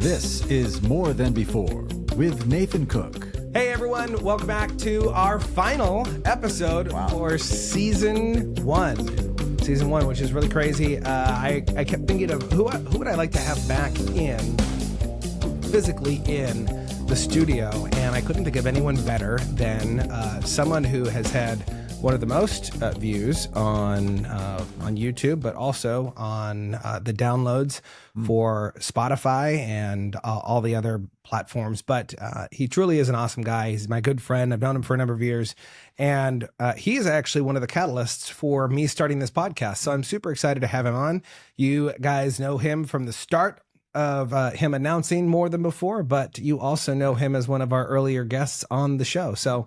This is More Than Before with Nathan Cook. Hey everyone, welcome back to our final episode for season one. Season one, which is really crazy. I kept thinking of who would I like to have back physically in the studio, and I couldn't think of anyone better than someone who has had one of the most views on YouTube, but also on the downloads for Spotify and all the other platforms. But he truly is an awesome guy. He's my good friend. I've known him for a number of years, and he is actually one of the catalysts for me starting this podcast. So I'm super excited to have him on. You guys know him from the start of him announcing More Than Before, but you also know him as one of our earlier guests on the show. So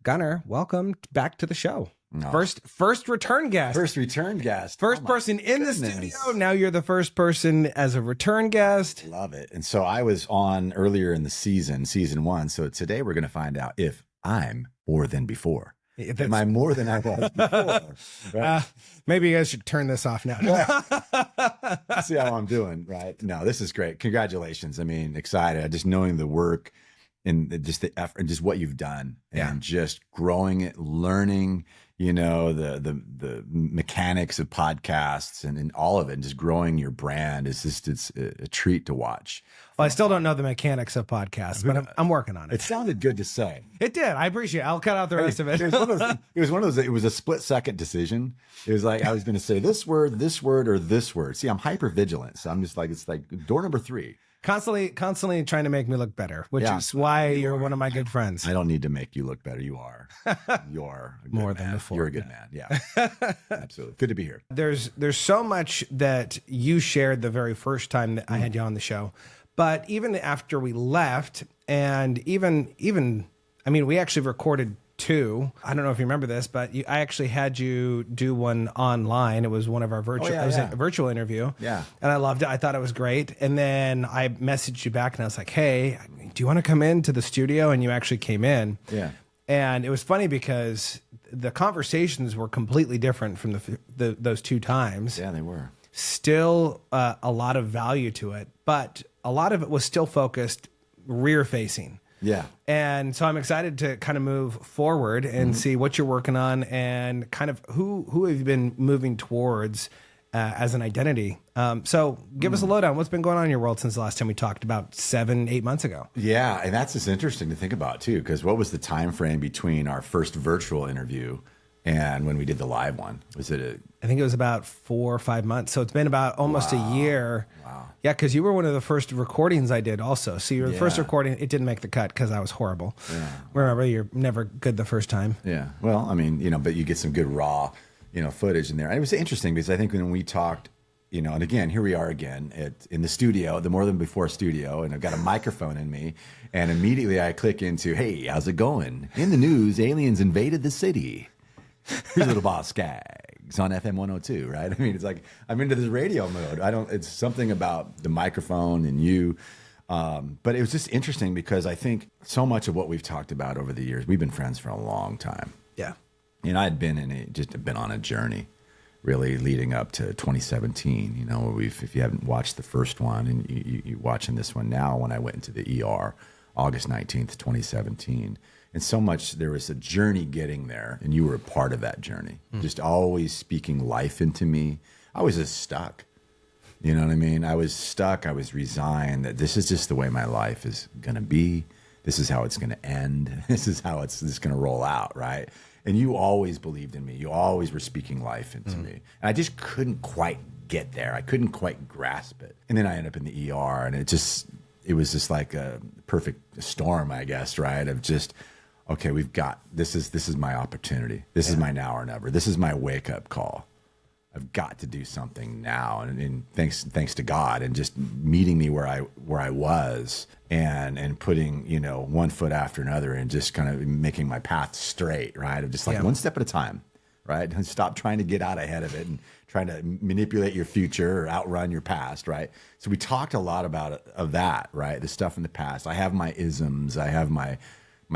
Gunnar, welcome back to the show. No. First return guest. First return guest. First person in the studio. Now you're the first person as a return guest. Love it. And so I was on earlier in the season one. So today we're going to find out if I'm more than before. Am I more than I was before? Right? Maybe you guys should turn this off now. See how I'm doing, right? No, this is great. Congratulations. I mean, excited. Just knowing the work and just the effort and just what you've done and just growing it, learning, you know, the mechanics of podcasts and all of it, and just growing your brand is just, it's a treat to watch. Well, I still don't know the mechanics of podcasts, but I'm working on it. It sounded good to say. It did. I appreciate it. I'll cut out the rest of it. It was a split second decision. It was like, I was going to say this word, or this word. See, I'm hyper vigilant. So I'm just like, it's like door number 3. Constantly trying to make me look better, which is why you're one of my good friends. I don't need to make you look better. You are. You are a good more man. than before. You're a good man. Yeah, absolutely. Good to be here. There's so much that you shared the very first time that I had you on the show, but even after we left, and even I mean, we actually recorded 2. I don't know if you remember this, but I actually had you do one online. It was one of our virtual, it was a virtual interview. Yeah. And I loved it. I thought it was great. And then I messaged you back and I was like, hey, do you want to come into the studio? And you actually came in. Yeah. And it was funny because the conversations were completely different from those 2 times. Yeah, they were. Still a lot of value to it, but a lot of it was still focused rear facing. Yeah. And so I'm excited to kind of move forward and see what you're working on and kind of who have you been moving towards as an identity. So give us a lowdown. What's been going on in your world since the last time we talked about 7-8 months ago? Yeah. And that's just interesting to think about too, because what was the time frame between our first virtual interview and when we did the live one? Was it I think it was about 4 or 5 months. So it's been about almost a year. Wow. Yeah, because you were one of the first recordings I did also. So your first recording, it didn't make the cut because I was horrible. Yeah. Remember, you're never good the first time. Yeah. Well, I mean, you know, but you get some good raw, you know, footage in there. And it was interesting because I think when we talked, you know, and again, here we are again in the studio, the More Than Before studio, and I've got a microphone in me, and immediately I click into, hey, how's it going? In the news, aliens invaded the city. Here's Little Boss Skaggs on FM 102, right? I mean, it's like I'm into this radio mode. It's something about the microphone and you. But it was just interesting because I think so much of what we've talked about over the years, we've been friends for a long time. Yeah. And I'd been been on a journey really leading up to 2017, you know, where if you haven't watched the first one and you're watching this one now, when I went into the ER, August 19th, 2017. And so much, there was a journey getting there, and you were a part of that journey. Just always speaking life into me. I was just stuck. You know what I mean? I was stuck. I was resigned that this is just the way my life is going to be. This is how it's going to end. This is how it's just going to roll out, right? And you always believed in me. You always were speaking life into me. And I just couldn't quite get there. I couldn't quite grasp it. And then I ended up in the ER, and it was just like a perfect storm, I guess, right? Of just, okay, this is my opportunity. This is my now or never. This is my wake up call. I've got to do something now. And thanks to God and just meeting me where I was and putting, you know, one foot after another and just kind of making my path straight, right? Of just like one step at a time, right? And stop trying to get out ahead of it and trying to manipulate your future or outrun your past, right? So we talked a lot of that, right? The stuff in the past. I have my isms. I have my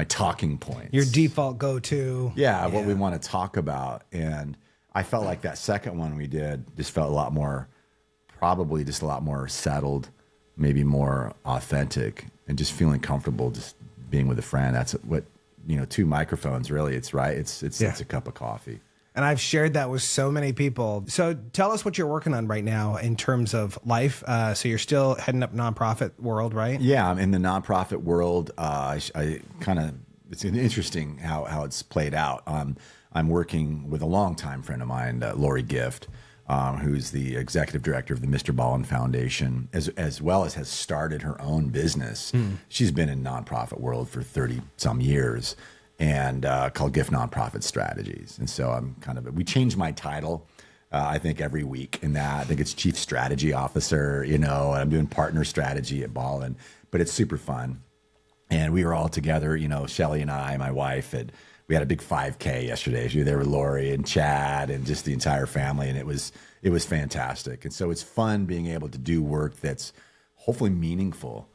talking points. Your default go-to. Yeah, what we want to talk about. And I felt like that second one we did just felt probably a lot more settled, maybe more authentic, and just feeling comfortable just being with a friend. That's what, 2 microphones, really. It's right. It's a cup of coffee. And I've shared that with so many people. So tell us what you're working on right now in terms of life. So you're still heading up nonprofit world, right? Yeah, I'm in the nonprofit world. I kind of, it's interesting how it's played out. I'm working with a longtime friend of mine, Lori Gift, who's the executive director of the Mr. Ballin Foundation, as well as has started her own business. She's been in nonprofit world for 30 some years, and called Gift Nonprofit Strategies. And so I'm we change my title, I think every week in that. I think it's Chief Strategy Officer, and I'm doing partner strategy at Ballin, but it's super fun. And we were all together, Shelly and I, my wife, we had a big 5K yesterday. We were there with Lori and Chad and just the entire family, and it was fantastic. And so it's fun being able to do work that's hopefully meaningful,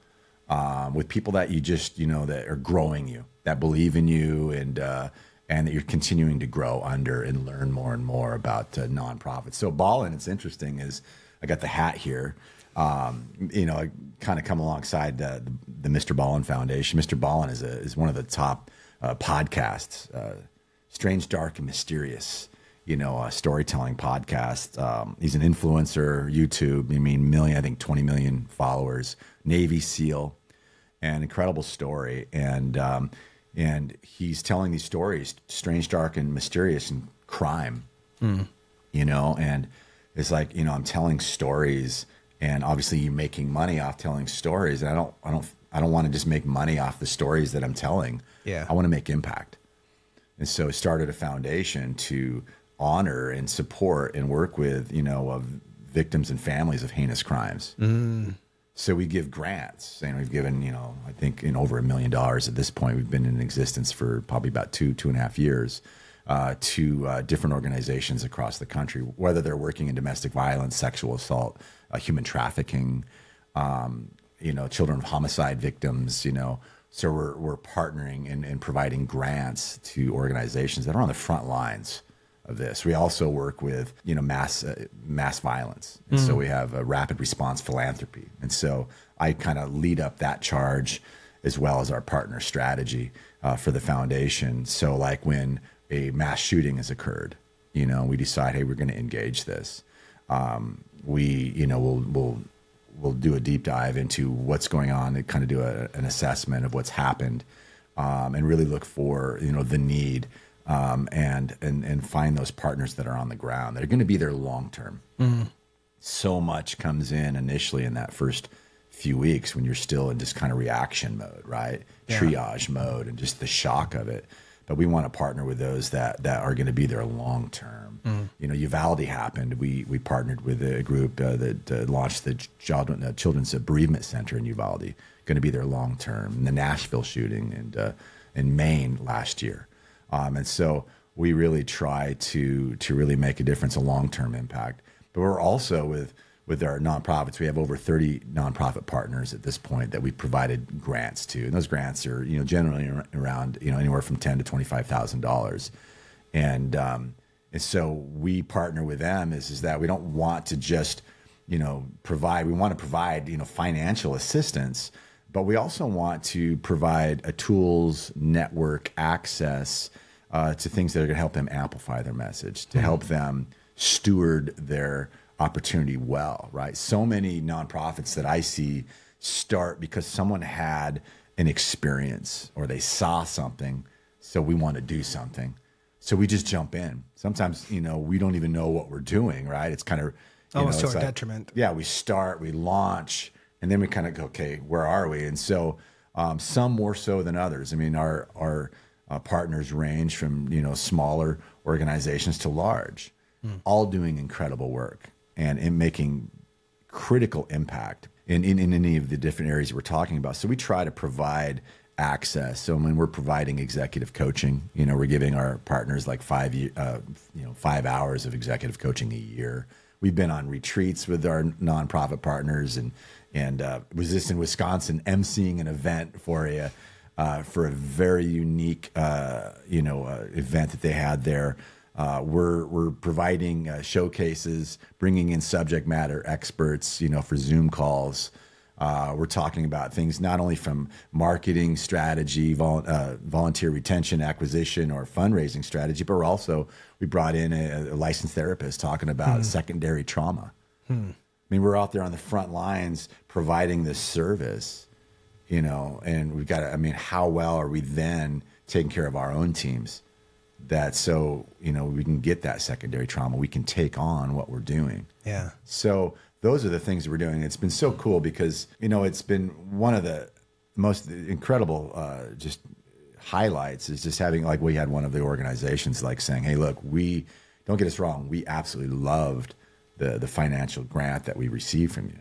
with people that you just, that are growing you, that believe in you, and that you're continuing to grow under and learn more and more about nonprofits. So Ballin, it's interesting, is I got the hat here. I kind of come alongside the Mr. Ballin Foundation. Mr. Ballin is one of the top podcasts, Strange, Dark, and Mysterious, storytelling podcast. He's an influencer, YouTube, 20 million followers, Navy SEAL, an incredible story. And he's telling these stories, strange, dark, and mysterious, and crime, and it's like, I'm telling stories, and obviously you're making money off telling stories. And I don't want to just make money off the stories that I'm telling. Yeah. I want to make impact. And so I started a foundation to honor and support and work with, victims and families of heinous crimes. So we give grants, and we've given, I think in over $1 million at this point. We've been in existence for probably about 2.5 years, to different organizations across the country, whether they're working in domestic violence, sexual assault, human trafficking, children of homicide victims, So we're partnering and providing grants to organizations that are on the front lines of this. We also work with, mass violence. And so we have a rapid response philanthropy. And so I kind of lead up that charge, as well as our partner strategy for the foundation. So like when a mass shooting has occurred, we decide, hey, we're going to engage this. We'll do a deep dive into what's going on and kind of do an assessment of what's happened, and really look for, the need, and find those partners that are on the ground that are going to be there long term. So much comes in initially in that first few weeks when you're still in just kind of reaction mode, right? Yeah. Triage mode, and just the shock of it. But we want to partner with those that are going to be there long term. Uvalde happened. We partnered with a group that launched the Children's Bereavement Center in Uvalde, going to be there long term. And the Nashville shooting and in Maine last year. And so we really try to really make a difference, a long term impact. But we're also with our nonprofits, we have over 30 nonprofit partners at this point that we provided grants to, and those grants are generally around anywhere from $10,000 to $25,000, and so we partner with them is that we don't want to just provide. We want to provide financial assistance, but we also want to provide a tools, network, access to things that are going to help them amplify their message, to help them steward their opportunity well, right? So many nonprofits that I see start because someone had an experience or they saw something, so we want to do something. So we just jump in. Sometimes, we don't even know what we're doing, right? It's kind of almost to our detriment. Yeah, we start, we launch, and then we kind of go, okay, where are we? And so some more so than others. I mean, our partners range from smaller organizations to large, all doing incredible work and in making critical impact in any of the different areas we're talking about. So we try to provide access. So when we're providing executive coaching, we're giving our partners like 5 hours of executive coaching a year. We've been on retreats with our nonprofit partners, and was this in Wisconsin, emceeing an event for a very unique event that they had there. We're providing showcases, bringing in subject matter experts, for Zoom calls, We're talking about things not only from marketing strategy, volunteer retention, acquisition, or fundraising strategy, but we brought in a licensed therapist talking about secondary trauma. I mean, we're out there on the front lines providing this service, and we've got to, I mean, how well are we then taking care of our own teams that we can get that secondary trauma, we can take on what we're doing. Yeah. So those are the things that we're doing. It's been so cool because, it's been one of the most incredible just highlights is just having, like, we had one of the organizations like saying, hey, look, don't get us wrong, we absolutely loved the financial grant that we received from you.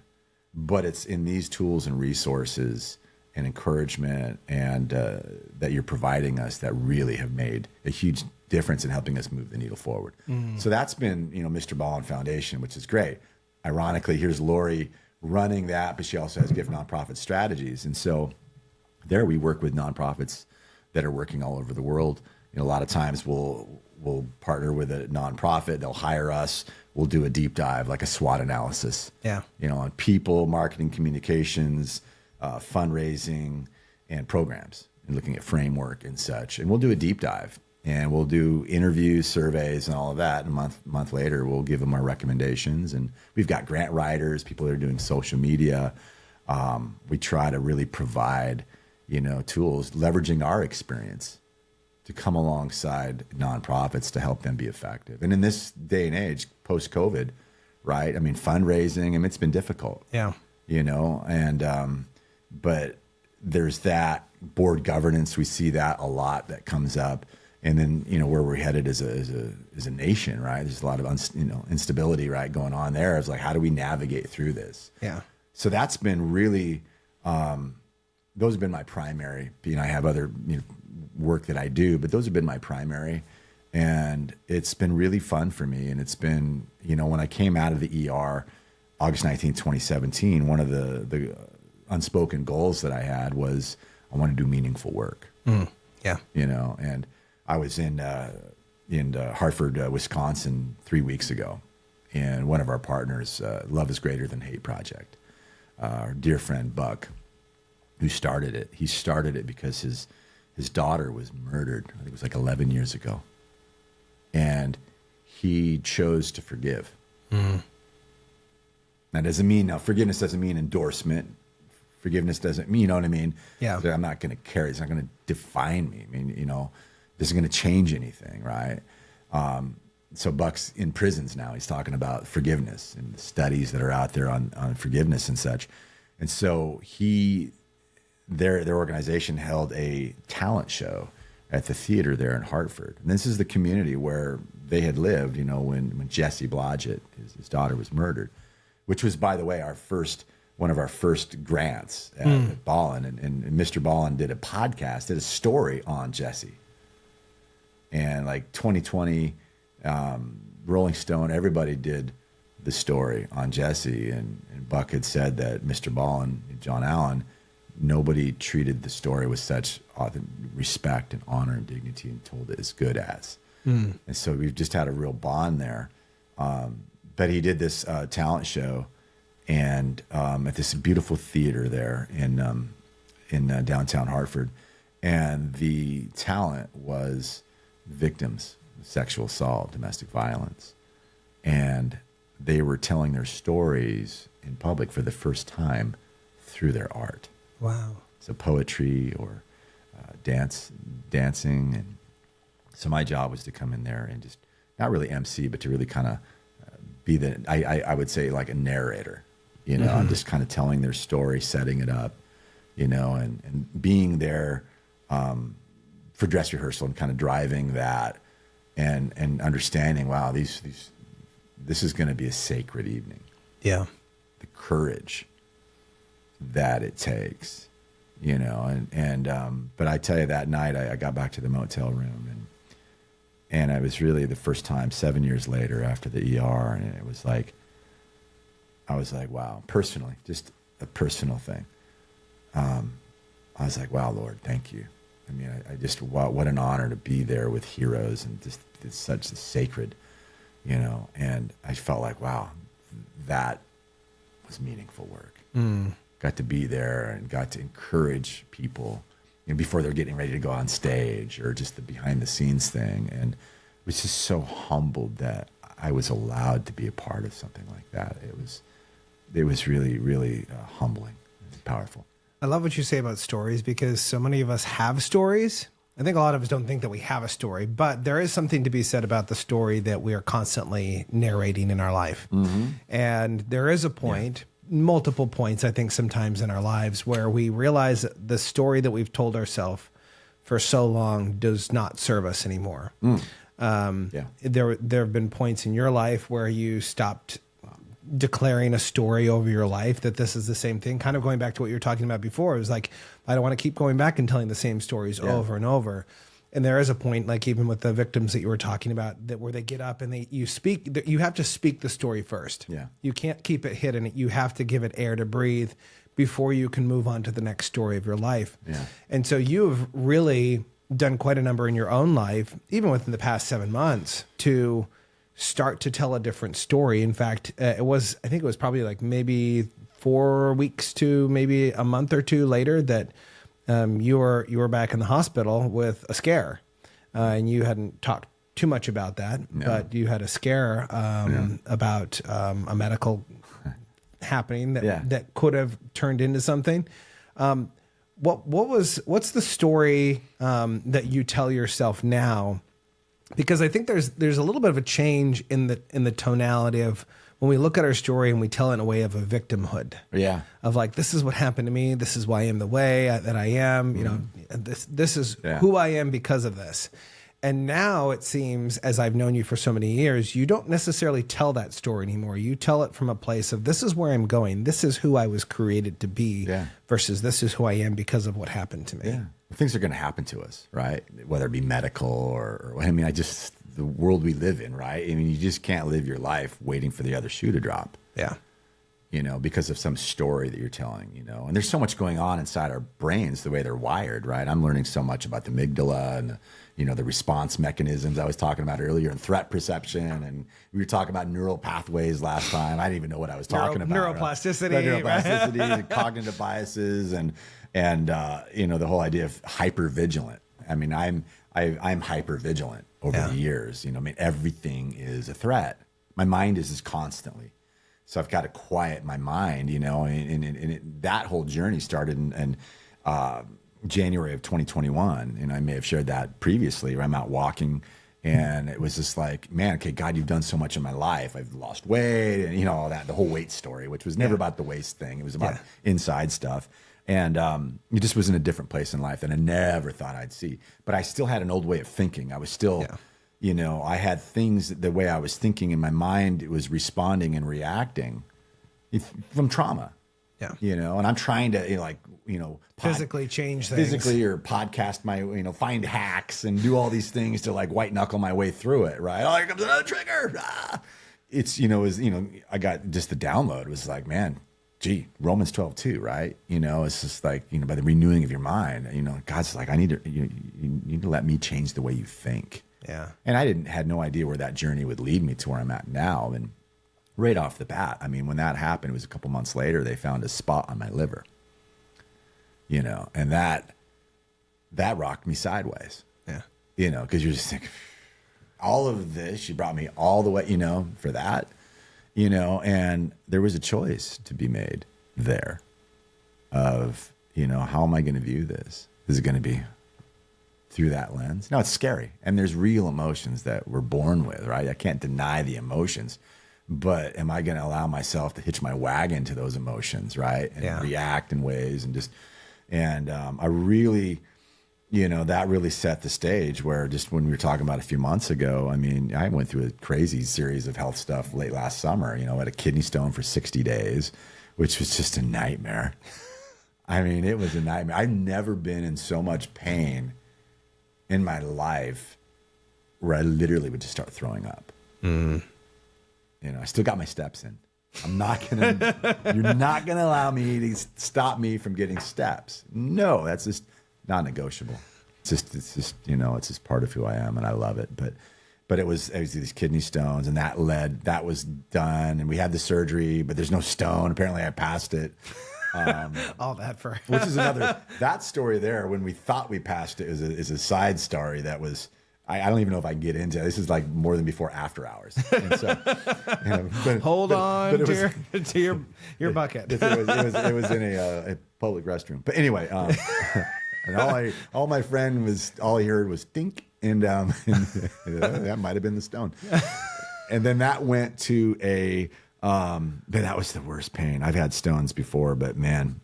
But it's in these tools and resources and encouragement and that you're providing us that really have made a huge difference in helping us move the needle forward. So that's been, Mr. Ballin Foundation, which is great. Ironically, here's Lori running that, but she also has gift nonprofit strategies. And so there we work with nonprofits that are working all over the world. A lot of times we'll partner with a nonprofit, they'll hire us, we'll do a deep dive, like a SWOT analysis. Yeah. On people, marketing, communications, fundraising, and programs, and looking at framework and such. And we'll do a deep dive, and we'll do interviews, surveys, and all of that. And a month later, we'll give them our recommendations. And we've got grant writers, people that are doing social media. We try to really provide, tools, leveraging our experience to come alongside nonprofits to help them be effective. And in this day and age, post-COVID, right? I mean, fundraising, it's been difficult. Yeah. But there's that board governance. We see that a lot that comes up. And then, where we're headed as a nation, right? There's a lot of, instability, right, going on there. It's like, how do we navigate through this? Yeah. So that's been really, those have been my primary, I have other, work that I do, but those have been my primary. And it's been really fun for me. And it's been, when I came out of the ER, August 19th, 2017, one of the unspoken goals that I had was I want to do meaningful work. Yeah. And I was in Hartford, Wisconsin 3 weeks ago. And one of our partners, Love is Greater Than Hate Project, our dear friend Buck, who started it. He started it because his daughter was murdered. I think it was like 11 years ago. And he chose to forgive. That doesn't mean, forgiveness doesn't mean endorsement. Forgiveness doesn't mean, what I mean? Yeah. I'm not going to carry, it's not going to define me. This isn't going to change anything, right? So Buck's in prisons now. He's talking about forgiveness and the studies that are out there on forgiveness and such. And so their organization held a talent show at the theater there in Hartford. And this is the community where they had lived, when Jesse Blodgett, his daughter, was murdered, which was, by the way, one of our first grants at Ballin. And Mr. Ballin did a story on Jesse. And like 2020, Rolling Stone, everybody did the story on Jesse. And Buck had said that Mr. Ballin, John Allen, nobody treated the story with such respect and honor and dignity and told it as good as. And so we've just had a real bond there. But he did this talent show and at this beautiful theater there in downtown Hartford. And the talent was victims of sexual assault, domestic violence. And they were telling their stories in public for the first time through their art. Wow. So poetry or dancing. And so my job was to come in there and just not really MC, but to really kind of be I would say like a narrator, I'm just kind of telling their story, setting it up, and being there for dress rehearsal and kind of driving that and understanding, wow, this is going to be a sacred evening. Yeah. The courage that it takes, but I tell you, that night I got back to the motel room and I was really the first time 7 years later after the ER. And it was like, I was like, wow, personally, just a personal thing. I was like, wow, Lord, thank you. I just, wow, what an honor to be there with heroes and just it's such a sacred, and I felt like, wow, that was meaningful work. got to be there and got to encourage people, you know, before they're getting ready to go on stage, or just the behind the scenes thing. And was just so humbled that I was allowed to be a part of something like that. It was really, really humbling and powerful. I love what you say about stories, because so many of us have stories. I think a lot of us don't think that we have a story, but there is something to be said about the story that we are constantly narrating in our life. Mm-hmm. And there is a point, multiple points, I think, sometimes in our lives where we realize that the story that we've told ourselves for so long does not serve us anymore. There have been points in your life where you stopped declaring a story over your life that this is the same thing, kind of going back to what you were talking about before. It was like, I don't want to keep going back and telling the same stories over and over. And there is a point, like even with the victims that you were talking about, that where they get up and you have to speak the story first. Yeah. You can't keep it hidden. You have to give it air to breathe before you can move on to the next story of your life. Yeah. And so you have really done quite a number in your own life, even within the past 7 months, to start to tell a different story. In fact, I think it was probably like maybe 4 weeks to maybe a month or two later that you were back in the hospital with a scare, and you hadn't talked too much about that, but you had a scare about a medical happening that could have turned into something. What's the story that you tell yourself now? Because I think there's a little bit of a change in the tonality of when we look at our story and we tell it in a way of a victimhood. Yeah. Of like, this is what happened to me. This is why I am the way that I am. You know, this is who I am because of this. And now it seems, as I've known you for so many years, you don't necessarily tell that story anymore. You tell it from a place of, this is where I'm going. This is who I was created to be versus this is who I am because of what happened to me. Yeah. Things are going to happen to us, right? Whether it be medical or I mean, the world we live in, right? I mean, you just can't live your life waiting for the other shoe to drop. Yeah. You know, because of some story that you're telling, you know, and there's so much going on inside our brains, the way they're wired, right? I'm learning so much about the amygdala and the response mechanisms I was talking about earlier, and threat perception. And we were talking about neural pathways last time. I didn't even know what I was talking about. Neuroplasticity. Right? Neuroplasticity and cognitive biases and the whole idea of hypervigilant. I mean, I'm hypervigilant over the years. You know, I mean, everything is a threat. My mind is constantly. So I've got to quiet my mind, you know, and that whole journey started in January of 2021. And I may have shared that previously, where I'm out walking and it was just like, man, okay, God, you've done so much in my life. I've lost weight and, all that, the whole weight story, which was never about the waist thing. It was about inside stuff. And it just was in a different place in life than I never thought I'd see. But I still had an old way of thinking. I was still, I had things, the way I was thinking in my mind, it was responding and reacting from trauma. Yeah. And I'm trying to, physically change things. Physically, or podcast my, find hacks and do all these things to white knuckle my way through it, right? Oh, here comes another trigger. Ah. It's, I got just the download. It was like, man, gee, Romans 12:2, right? It's just like, by the renewing of your mind, God's like, you need to let me change the way you think. Yeah. And I had no idea where that journey would lead me to where I'm at now. And right off the bat, I mean, when that happened, it was a couple months later, they found a spot on my liver, and that rocked me sideways. Yeah. Because you're just thinking, all of this, you brought me all the way, for that, and there was a choice to be made there of, how am I going to view this? Is it going to be through that lens? No, it's scary. And there's real emotions that we're born with, right? I can't deny the emotions, but am I going to allow myself to hitch my wagon to those emotions, right? And react in ways and I really, that really set the stage where just when we were talking about a few months ago, I mean, I went through a crazy series of health stuff late last summer, I had a kidney stone for 60 days, which was just a nightmare. I mean, it was a nightmare. I've never been in so much pain in my life where I literally would just start throwing up. Mm. I still got my steps in. You're not going to allow me to stop me from getting steps. No, that's just non-negotiable. It's just part of who I am, and I love it. But it was these kidney stones, and that was done, and we had the surgery, but there's no stone. Apparently I passed it. All that for which is that story there. When we thought we passed it is a side story that was. I don't even know if I can get into it. This is like more than before after hours. And so, hold on to your bucket. It was in a public restroom. But anyway, and all my friend all he heard was dink, and that might have been the stone. And then that went to that was the worst pain. I've had stones before, but man,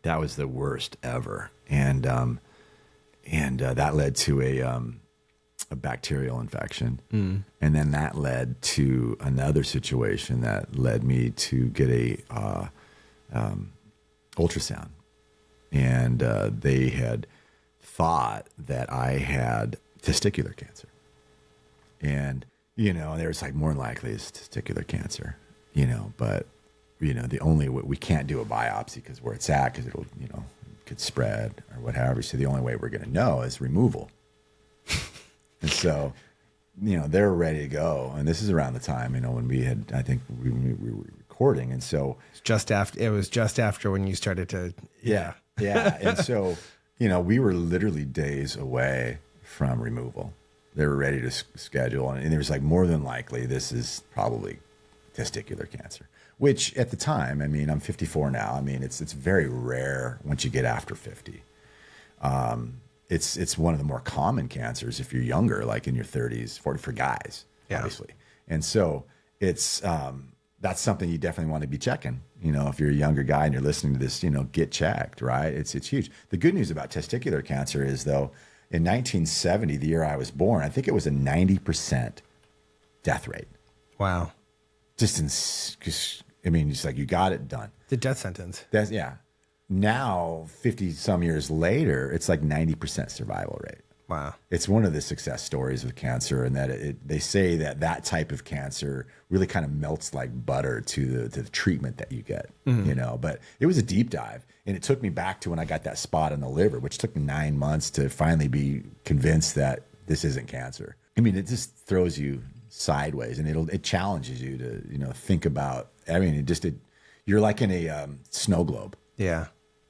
that was the worst ever. And that led to a bacterial infection. And then that led to another situation that led me to get a ultrasound. And they had thought that I had testicular cancer. And, they was like, more than likely it's testicular cancer, but, we can't do a biopsy because where it's at, because it'll, could spread or whatever. So the only way we're going to know is removal. And so, they're ready to go. And this is around the time, when we had, I think we were recording. And so it was just after when you started to. Yeah. And so, we were literally days away from removal. They were ready to schedule. And it was like, more than likely, this is probably testicular cancer, which at the time, I'm 54 now. It's very rare once you get after 50. It's one of the more common cancers if you're younger, like in your 30s, 40 for guys, obviously. And so it's that's something you definitely want to be checking. If you're a younger guy and you're listening to this, get checked, right? It's huge. The good news about testicular cancer is, though, in 1970, the year I was born, I think it was a 90% death rate. Wow. Just it's like you got it done. The death sentence. Now, 50 some years later, it's like 90% survival rate. Wow. It's one of the success stories with cancer, and that they say that type of cancer really kind of melts like butter to the treatment that you get, but it was a deep dive, and it took me back to when I got that spot in the liver, which took me 9 months to finally be convinced that this isn't cancer. It just throws you sideways, and it challenges you to, think about, you're like in a snow globe. Yeah.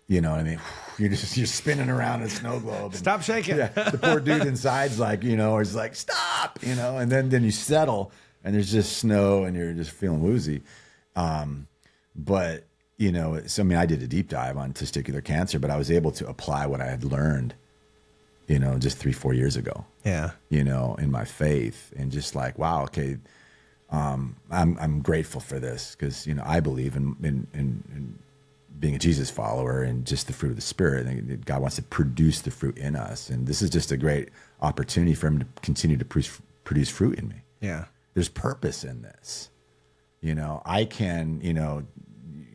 You know what I mean? You're spinning around in a snow globe. And, stop shaking. Yeah, the poor dude inside's like, is like, stop, and then you settle and there's just snow and you're just feeling woozy. But, I did a deep dive on testicular cancer, but I was able to apply what I had learned, just 3-4 years ago. Yeah. In my faith, and just like, wow, okay. I'm grateful for this because, I believe in being a Jesus follower and just the fruit of the Spirit. And God wants to produce the fruit in us. And this is just a great opportunity for him to continue to produce fruit in me. Yeah. There's purpose in this. I can,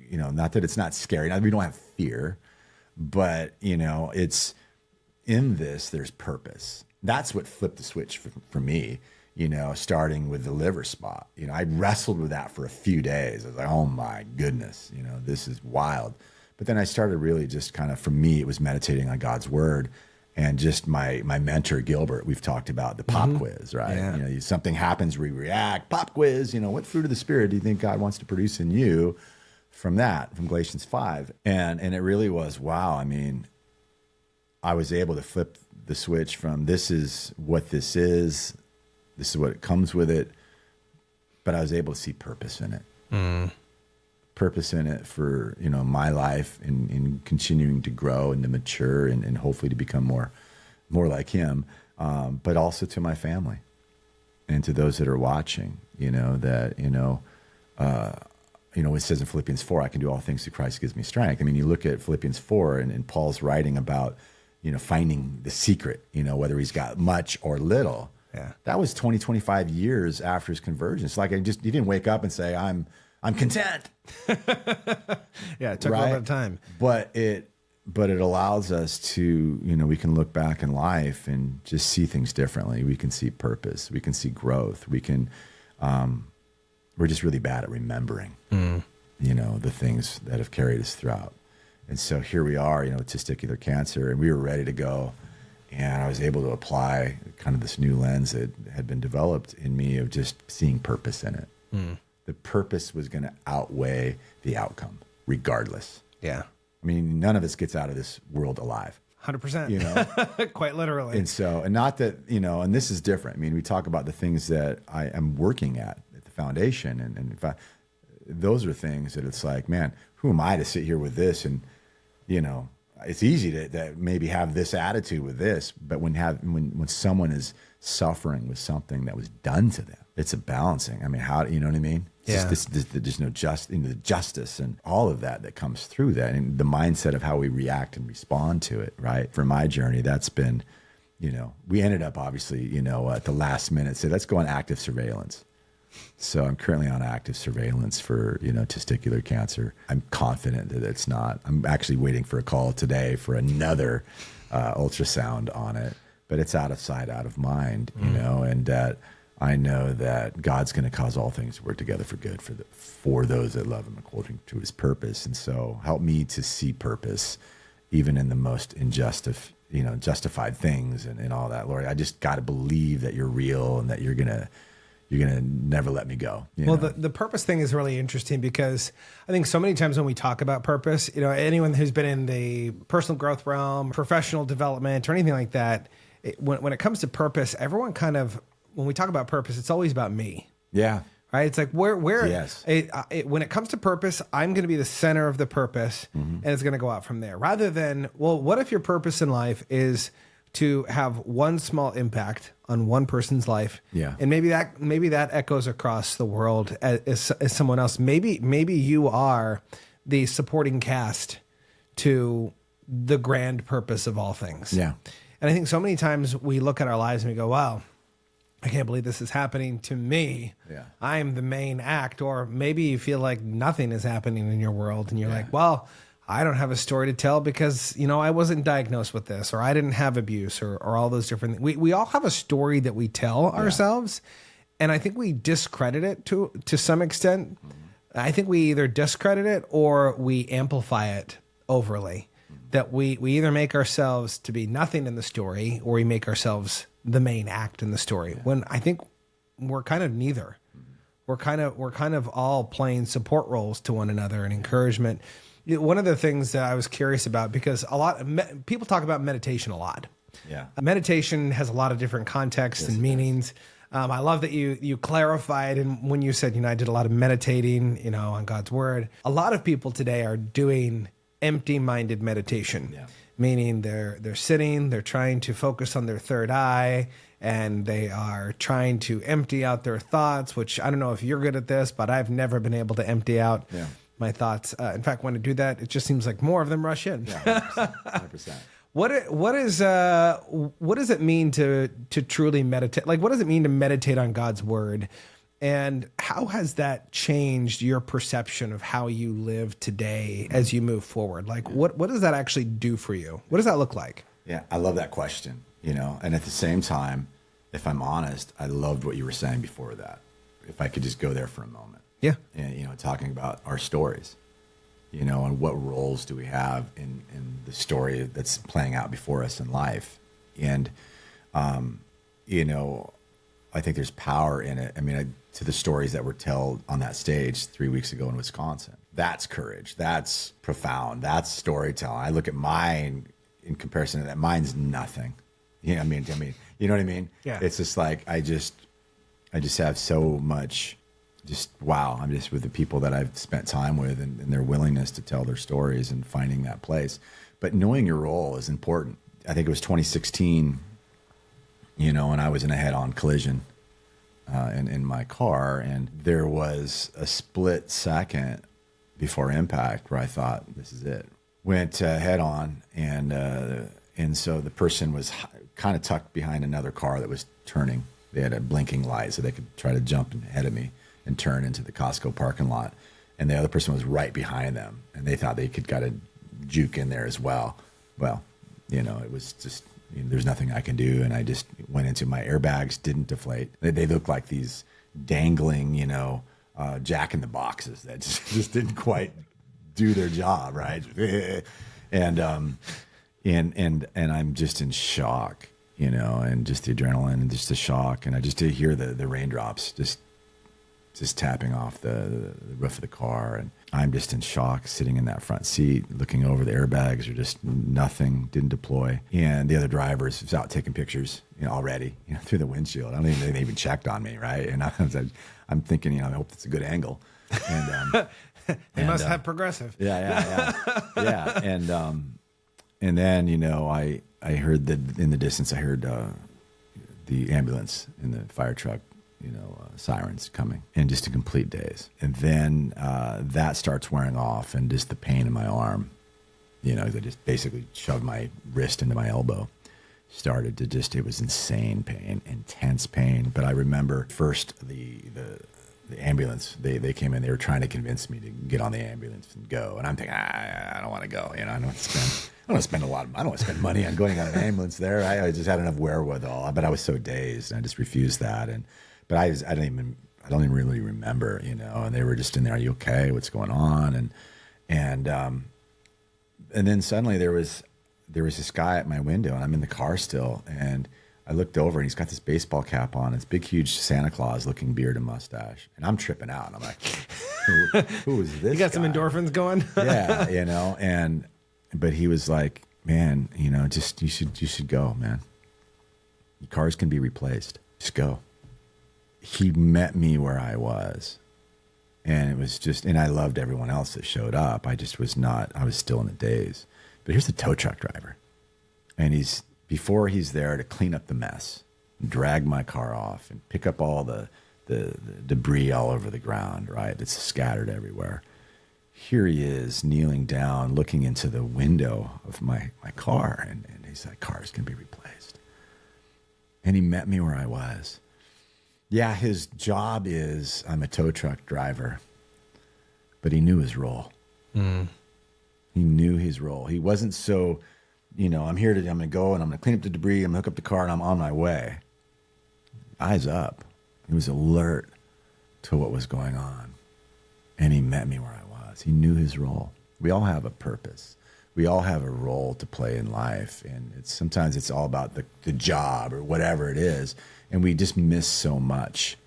not that it's not scary. We don't have fear, but, it's in this, there's purpose. That's what flipped the switch for me, starting with the liver spot. I wrestled with that for a few days. I was like, oh my goodness, this is wild. But then I started really just kind of, for me, it was meditating on God's word, and just my mentor, Gilbert, we've talked about the pop quiz, right? Yeah. Something happens, we react, pop quiz, what fruit of the Spirit do you think God wants to produce in you from Galatians 5? And it really was, wow. I was able to flip the switch from this is what this is what it comes with it, but I was able to see purpose in it. Purpose in it for, my life in continuing to grow and to mature and hopefully to become more like him, but also to my family and to those that are watching, that, it says in Philippians 4, I can do all things through Christ who gives me strength. You look at Philippians 4 and Paul's writing about, finding the secret, whether he's got much or little. Yeah. That was 25 years after his conversion. It's like he didn't wake up and say, I'm content. Yeah, it took a little bit of time. But it allows us to, we can look back in life and just see things differently. We can see purpose. We can see growth. We can, we're just really bad at remembering, the things that have carried us throughout. And so here we are, testicular cancer, and we were ready to go. And I was able to apply kind of this new lens that had been developed in me of just seeing purpose in it. The purpose was going to outweigh the outcome, regardless. Yeah. I mean, none of us gets out of this world alive. 100%. You know, quite literally. And so, and not that, you know, and this is different. I mean, we talk about the things that I am working at the foundation. And in fact, those are things that it's like, man, who am I to sit here with this? And, you know, it's easy to maybe have this attitude with this, but when someone is suffering with something that was done to them, it's a balancing. I mean, how, you know what I mean? Yeah. There's no the justice and all of that comes through that, and the mindset of how we react and respond to it. Right. For my journey, that's been, you know, we ended up obviously, you know, at the last minute, so let's go on active surveillance. So I'm currently on active surveillance for, you know, testicular cancer. I'm confident that it's not. I'm actually waiting for a call today for another ultrasound on it, but it's out of sight, out of mind, you know, and that I know that God's going to cause all things to work together for good for those that love him according to his purpose. And so help me to see purpose even in the most justified things and all that, Lord. I just got to believe that you're real and that you're going to never let me go. Well, the purpose thing is really interesting because I think so many times when we talk about purpose, you know, anyone who's been in the personal growth realm, professional development, or anything like that, when it comes to purpose, everyone kind of, when we talk about purpose, it's always about me. Yeah. Right. It's like where yes. When it comes to purpose, I'm going to be the center of the purpose, and it's going to go out from there, rather than, well, what if your purpose in life is to have one small impact on one person's life? Yeah. And maybe that echoes across the world as someone else. Maybe you are the supporting cast to the grand purpose of all things. Yeah. And I think so many times we look at our lives and we go, wow, I can't believe this is happening to me. Yeah. I am the main act. Or maybe you feel like nothing is happening in your world and you're like, well, I don't have a story to tell because, you know, I wasn't diagnosed with this, or I didn't have abuse, or all those different things. We all have a story that we tell ourselves. And I think we discredit it to some extent. I think we either discredit it or we amplify it overly. That we either make ourselves to be nothing in the story, or we make ourselves the main act in the story. When I think we're kind of neither. We're kind of all playing support roles to one another and encouragement. One of the things that I was curious about, because people talk about meditation a lot. Yeah. Meditation has a lot of different contexts and meanings. I love that you clarified, and when you said, you know, I did a lot of meditating, you know, on God's word. A lot of people today are doing empty-minded meditation, meaning they're sitting, they're trying to focus on their third eye, and they are trying to empty out their thoughts, which I don't know if you're good at this, but I've never been able to empty out my thoughts. In fact, when I do that, it just seems like more of them rush in. Yeah, 100%. What does it mean to truly meditate? Like, what does it mean to meditate on God's word? And how has that changed your perception of how you live today as you move forward? Like, what does that actually do for you? What does that look like? Yeah, I love that question, you know, and at the same time, if I'm honest, I loved what you were saying before that. If I could just go there for a moment. Yeah. And, you know, talking about our stories, you know, and what roles do we have in the story that's playing out before us in life. And, you know, I think there's power in it. I mean, to the stories that were told on that stage 3 weeks ago in Wisconsin, that's courage. That's profound. That's storytelling. I look at mine in comparison to that. Mine's nothing. You know, I mean, you know what I mean? Yeah. It's just like, I just have so much, wow. I'm just with the people that I've spent time with and their willingness to tell their stories and finding that place. But knowing your role is important. I think it was 2016, you know, and I was in a head-on collision in my car, and there was a split second before impact where I thought, this is it. Went head-on, and so the person was kind of tucked behind another car that was turning. They had a blinking light, so they could try to jump ahead of me and turn into the Costco parking lot. And the other person was right behind them, and they thought they could got a juke in there as well. Well, you know, it was just, you know, there's nothing I can do. And I just went into my airbags, didn't deflate. They looked like these dangling, you know, Jack in the Boxes that just didn't quite do their job, right? And I'm just in shock, you know, and just the adrenaline and just the shock. And I just did hear the raindrops just just tapping off the roof of the car. And I'm just in shock, sitting in that front seat, looking over. The airbags are just nothing, didn't deploy. And the other drivers was out taking pictures, already, through the windshield. I don't even think they even checked on me, right? And I'm thinking, I hope it's a good angle. And they must have progressive. Yeah. And then, I heard that in the distance, I heard the ambulance and the fire truck, sirens coming, and just a complete daze. And then that starts wearing off, and just the pain in my arm, they just basically shoved my wrist into my elbow. Started to it was insane pain, intense pain. But I remember first the ambulance, they came in, they were trying to convince me to get on the ambulance and go. And I'm thinking, I don't want to go. I don't want to spend I don't want to spend money on going on an ambulance there. I just had enough wherewithal, but I was so dazed, and I just refused that. But I don't even really remember, and they were just in there. Are you okay? What's going on? And then suddenly there was this guy at my window, and I'm in the car still, and I looked over, and he's got this baseball cap on, this big, huge Santa Claus looking beard and mustache, and I'm tripping out. And I'm like, who is this? You got guy? Some endorphins going? Yeah, but he was like, man, just you should go, man. Your cars can be replaced. Just go. He met me where I was, and it was and I loved everyone else that showed up. I was still in a daze. But here's the tow truck driver, and before he's there to clean up the mess, drag my car off, and pick up all the debris all over the ground, right? It's scattered everywhere. Here he is, kneeling down, looking into the window of my car, and he's like, cars can be replaced. And he met me where I was. Yeah, his job is, I'm a tow truck driver, but he knew his role. Mm. He knew his role. He wasn't so, I'm going to go and I'm going to clean up the debris, I'm going to hook up the car, and I'm on my way. Eyes up. He was alert to what was going on. And he met me where I was. He knew his role. We all have a purpose. We all have a role to play in life. And sometimes it's all about the job or whatever it is. And we just miss so much.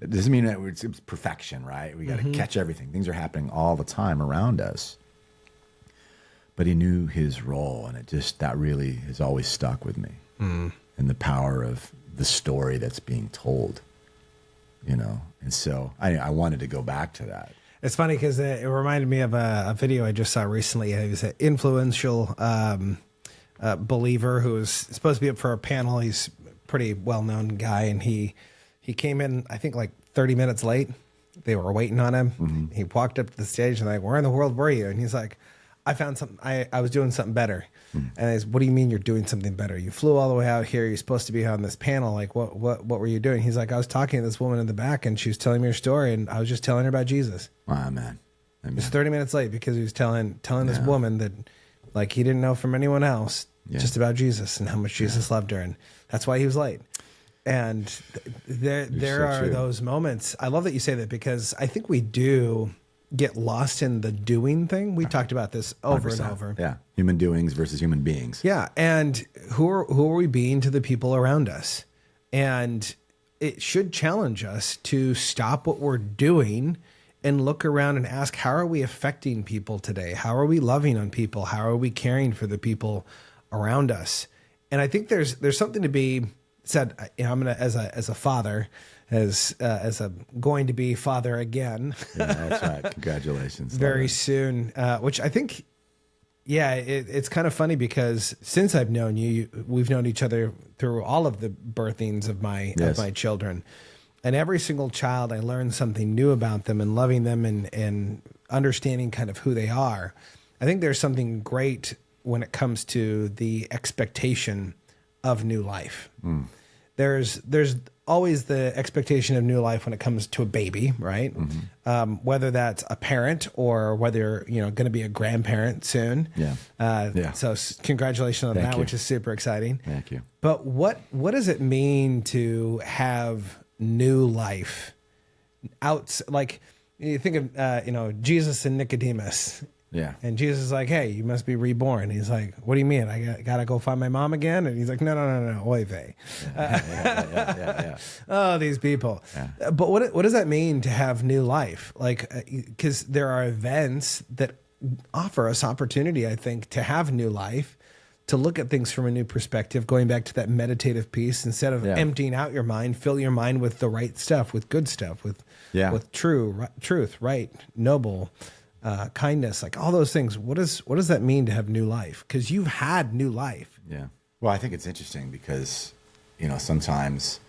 It doesn't mean that it's perfection, right? We got to catch everything. Things are happening all the time around us. But he knew his role, and that really has always stuck with me. And the power of the story that's being told, And so I wanted to go back to that. It's funny because it reminded me of a video I just saw recently. He was an influential believer who was supposed to be up for a panel. He's pretty well-known guy, and he came in, I think, like 30 minutes late. They were waiting on him. Mm-hmm. He walked up to the stage and like, where in the world were you? And he's like, I found something. I was doing something better. Mm-hmm. And he's, what do you mean you're doing something better? You flew all the way out here. You're supposed to be on this panel. Like, what were you doing? He's like, I was talking to this woman in the back, and she was telling me her story, and I was just telling her about Jesus. Wow, man. He was 30 minutes late because he was telling this woman that, like, he didn't know from anyone else just about Jesus and how much Jesus loved her, and that's why he was late. And there are those moments. I love that you say that, because I think we do get lost in the doing thing. We talked about this over 100%. And over. Yeah, human doings versus human beings. Yeah, and who are we being to the people around us? And it should challenge us to stop what we're doing and look around and ask, how are we affecting people today? How are we loving on people? How are we caring for the people around us? And I think there's something to be said. I'm gonna, as a father, as a going to be father again. Yeah, that's right. Congratulations. Very soon, which I think, it's kind of funny because since I've known you, we've known each other through all of the birthings of my children. And every single child, I learned something new about them, and loving them and understanding kind of who they are. I think there's something great when it comes to the expectation of new life. Mm. There's always the expectation of new life when it comes to a baby, right? Mm-hmm. Whether that's a parent or whether going to be a grandparent soon. Yeah. So congratulations on that, which is super exciting. Thank you. But what does it mean to have new life? Like you think of Jesus and Nicodemus. Yeah. And Jesus is like, hey, you must be reborn. He's like, what do you mean? I gotta go find my mom again? And he's like, no, oy vey. Yeah. Oh, these people. Yeah. But what does that mean to have new life? Like, because there are events that offer us opportunity, I think, to have new life, to look at things from a new perspective, going back to that meditative piece, instead of emptying out your mind, fill your mind with the right stuff, with good stuff, with truth, right, noble, kindness, like all those things. What does that mean to have new life? Because you've had new life. Yeah. Well, I think it's interesting because, sometimes,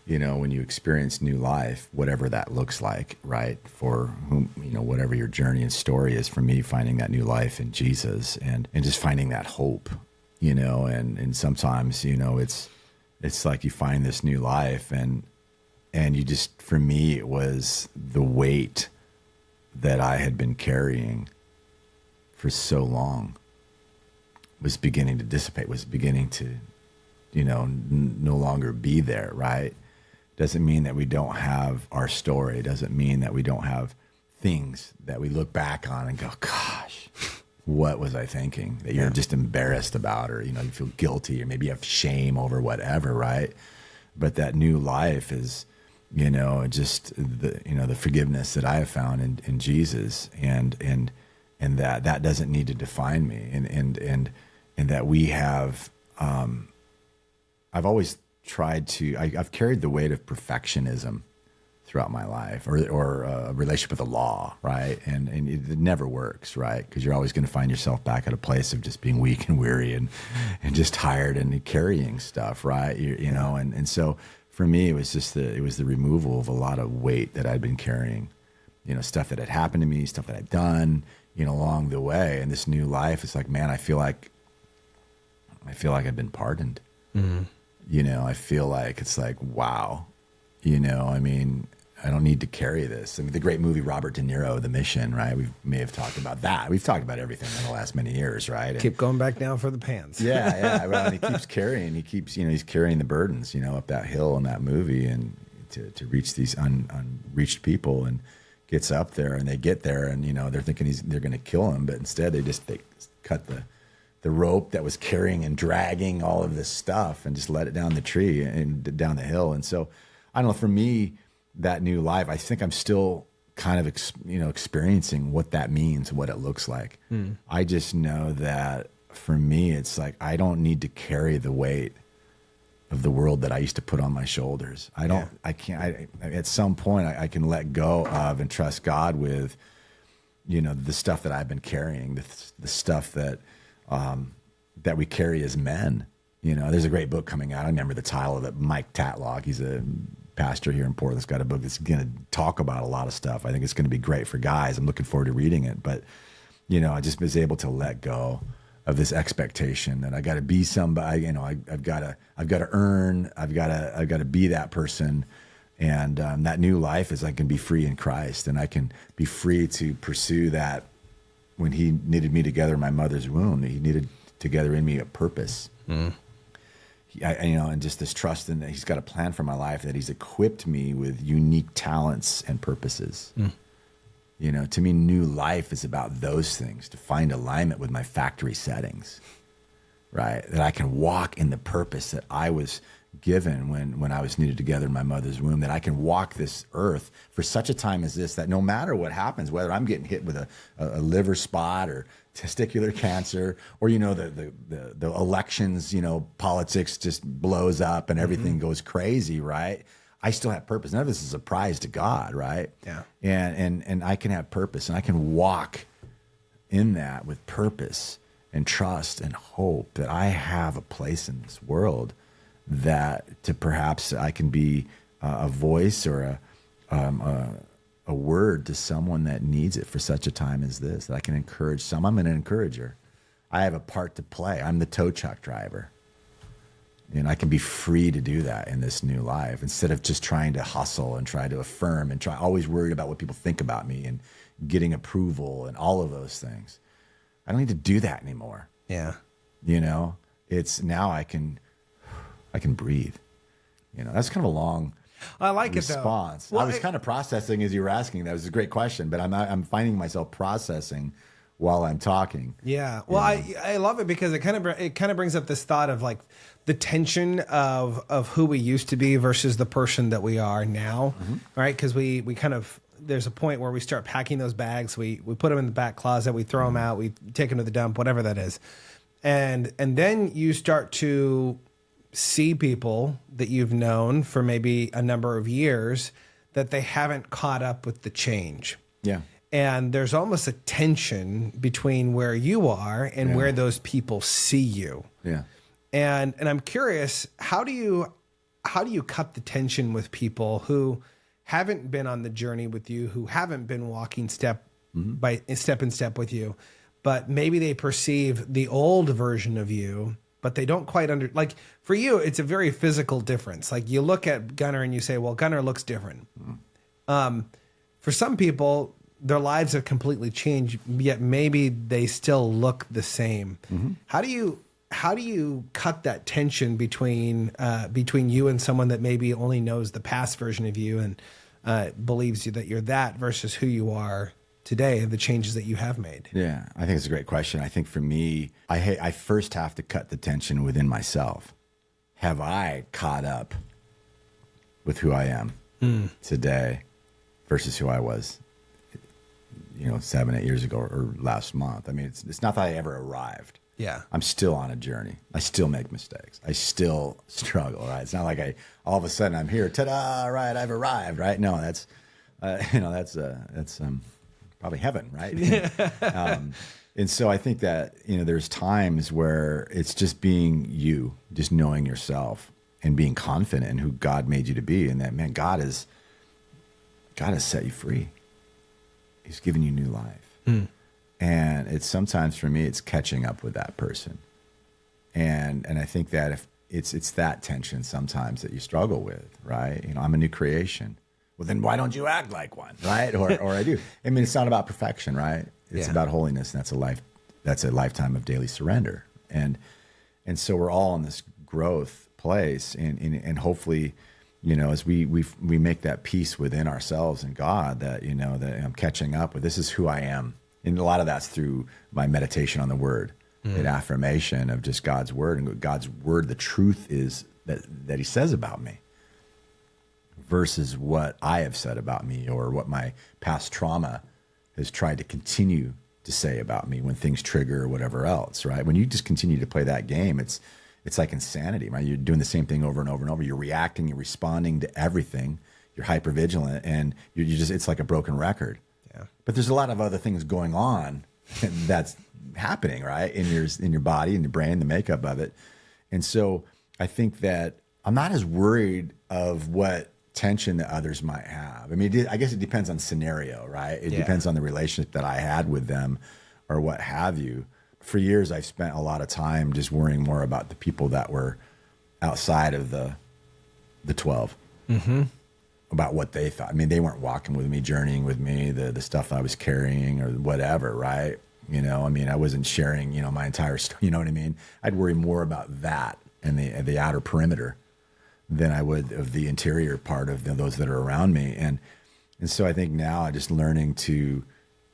when you experience new life, whatever that looks like, right, for whom, whatever your journey and story is, for me, finding that new life in Jesus and just finding that hope, and sometimes, it's like you find this new life and you just, for me, it was the weight that I had been carrying for so long was beginning to dissipate, was beginning to, no longer be there, right? Doesn't mean that we don't have our story. Doesn't mean that we don't have things that we look back on and go, gosh, what was I thinking? That you're just embarrassed about, or, you feel guilty, or maybe you have shame over whatever, right? But that new life is, just the forgiveness that I have found in Jesus, and that doesn't need to define me, and that we have. I've always tried to. I've carried the weight of perfectionism throughout my life, or a relationship with the law, right? And it never works, right? Because you're always going to find yourself back at a place of just being weak and weary and just tired and carrying stuff, right? And so. For me, it was just the removal of a lot of weight that I'd been carrying, stuff that had happened to me, stuff that I'd done, along the way. And this new life, it's like, man, I feel like I've been pardoned. Mm-hmm. I feel like it's like, wow, I don't need to carry this. I mean, the great movie Robert De Niro, The Mission, right? We may have talked about that. We've talked about everything in the last many years, right? Keep going back down for the pants. Yeah. Well, and he keeps carrying. He's carrying the burdens, up that hill in that movie, and to reach these unreached people, and gets up there, and they get there, and they're thinking they're going to kill him, but instead they cut the rope that was carrying and dragging all of this stuff, and just let it down the tree and down the hill. And so, I don't know. For me, that new life, I think I'm still kind of, experiencing what that means, what it looks like. I just know that for me, it's like, I don't need to carry the weight of the world that I used to put on my shoulders. At some point I can let go of and trust God with, the stuff that I've been carrying, the stuff that we carry as men. There's a great book coming out. I remember the title of it, Mike Tatlock. He's a pastor here in Portland's got a book that's going to talk about a lot of stuff. I think it's going to be great for guys. I'm looking forward to reading it. But, I just was able to let go of this expectation that I got to be somebody, I've got to earn, I've got to be that person. And that new life is I can be free in Christ, and I can be free to pursue that. When he knitted me together in my mother's womb, he knitted together in me a purpose. And just this trust in that he's got a plan for my life, that he's equipped me with unique talents and purposes. To me, new life is about those things, to find alignment with my factory settings, right? That I can walk in the purpose that I was given when I was knitted together in my mother's womb, that I can walk this earth for such a time as this, that no matter what happens, whether I'm getting hit with a liver spot or testicular cancer, or, the elections, politics just blows up and everything goes crazy, right? I still have purpose. None of this is a surprise to God, right? Yeah. And I can have purpose, and I can walk in that with purpose and trust and hope that I have a place in this world, that to perhaps I can be a voice or a word to someone that needs it for such a time as this, that I can encourage some. I'm an encourager. I have a part to play. I'm the tow truck driver. And I can be free to do that in this new life, instead of just trying to hustle and try to affirm and always worried about what people think about me and getting approval and all of those things. I don't need to do that anymore. Yeah. It's now I can breathe. That's kind of a long I like response. It though. Well, I was kind of processing as you were asking. That was a great question, but I'm finding myself processing while I'm talking. Yeah. Well, I love it because it kind of brings up this thought of like the tension of who we used to be versus the person that we are now, right? Because we kind of, there's a point where we start packing those bags. We put them in the back closet, we throw them out, we take them to the dump, whatever that is. And then you start to see people that you've known for maybe a number of years that they haven't caught up with the change. Yeah. And there's almost a tension between where you are and where those people see you. Yeah. And I'm curious, how do you cut the tension with people who haven't been on the journey with you, who haven't been walking step in step with you, but maybe they perceive the old version of you, but they don't quite like for you, it's a very physical difference. Like you look at Gunnar and you say, well, Gunnar looks different. For some people, their lives have completely changed, yet maybe they still look the same. How do you cut that tension between you and someone that maybe only knows the past version of you and believes you that you're that versus who you are today and the changes that you have made? Yeah, I think it's a great question. I think for me, I first have to cut the tension within myself. Have I caught up with who I am today versus who I was 7-8 years ago or last month? I mean, it's not that I ever arrived. Yeah. I'm still on a journey. I still make mistakes. I still struggle, right? It's not like all of a sudden I'm here, ta-da, right, I've arrived, right? No, that's probably heaven, right? And so I think that, there's times where it's just being you, just knowing yourself and being confident in who God made you to be. And that, man, God has set you free. He's given you new life. And it's sometimes for me, it's catching up with that person. And I think that if it's that tension sometimes that you struggle with, right? I'm a new creation. Well, then why don't you act like one, right? Or I do. I mean, it's not about perfection, right? It's about holiness, and that's a lifetime of daily surrender. And so we're all in this growth place, and hopefully, as we make that peace within ourselves and God, that that I'm catching up with. This is who I am. And a lot of that's through my meditation on the Word, an affirmation of just God's Word. And God's Word, the truth is that He says about me versus what I have said about me or what my past trauma has tried to continue to say about me when things trigger or whatever else, right? When you just continue to play that game, it's like insanity, right? You're doing the same thing over and over and over. You're reacting, you're responding to everything. You're hypervigilant, and it's like a broken record. Yeah. But there's a lot of other things going on that's happening, right? In your body, in your brain, the makeup of it. And so I think that I'm not as worried of what tension that others might have. I mean, I guess it depends on scenario, right? It depends on the relationship that I had with them or what have you. For years, I've spent a lot of time just worrying more about the people that were outside of the 12. About what they thought. I mean, they weren't walking with me, journeying with me, the stuff I was carrying or whatever, right? I mean, I wasn't sharing, my entire story, you know what I mean? I'd worry more about that and the outer perimeter than I would of the interior part of those that are around me. And so I think now I'm just learning to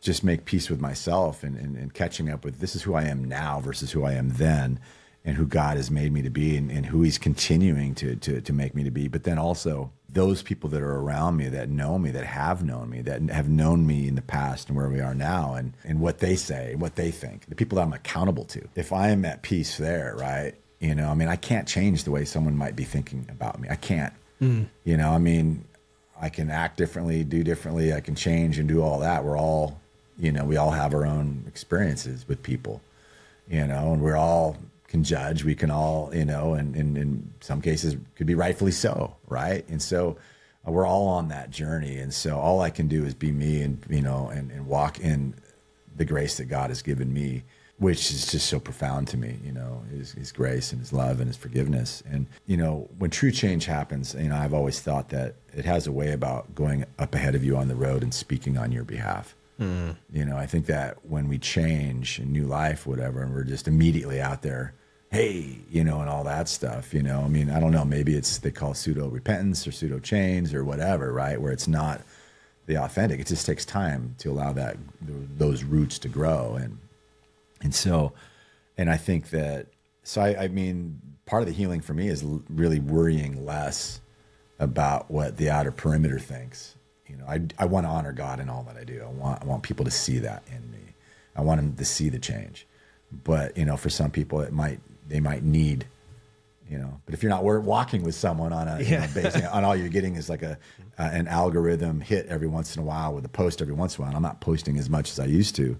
just make peace with myself and catching up with this is who I am now versus who I am then, and who God has made me to be and who He's continuing to make me to be. But then also those people that are around me that know me, that have known me, that have known me in the past and where we are now, and what they say, what they think, the people that I'm accountable to. If I am at peace there, right? I mean, I can't change the way someone might be thinking about me. I can't. I mean, I can act differently, do differently. I can change and do all that. We're all, we all have our own experiences with people, and we're all can judge. We can all, and in some cases could be rightfully so, right? And so we're all on that journey. And so all I can do is be me and, and walk in the grace that God has given me, which is just so profound to me, his grace and His love and His forgiveness. And, when true change happens, I've always thought that it has a way about going up ahead of you on the road and speaking on your behalf. I think that when we change a new life, whatever, and we're just immediately out there, hey, and all that stuff, I mean, I don't know, maybe they call pseudo repentance or pseudo change or whatever, right? Where it's not the authentic. It just takes time to allow those roots to grow. And so, and I think that, so I mean, part of the healing for me is really worrying less about what the outer perimeter thinks. You know, I want to honor God in all that I do. I want people to see that in me. I want them to see the change. But, you know, for some people they might need, you know, but if you're not walking with someone on a, you know, basically on all you're getting is like an algorithm hit every once in a while with a post every once in a while. And I'm not posting as much as I used to.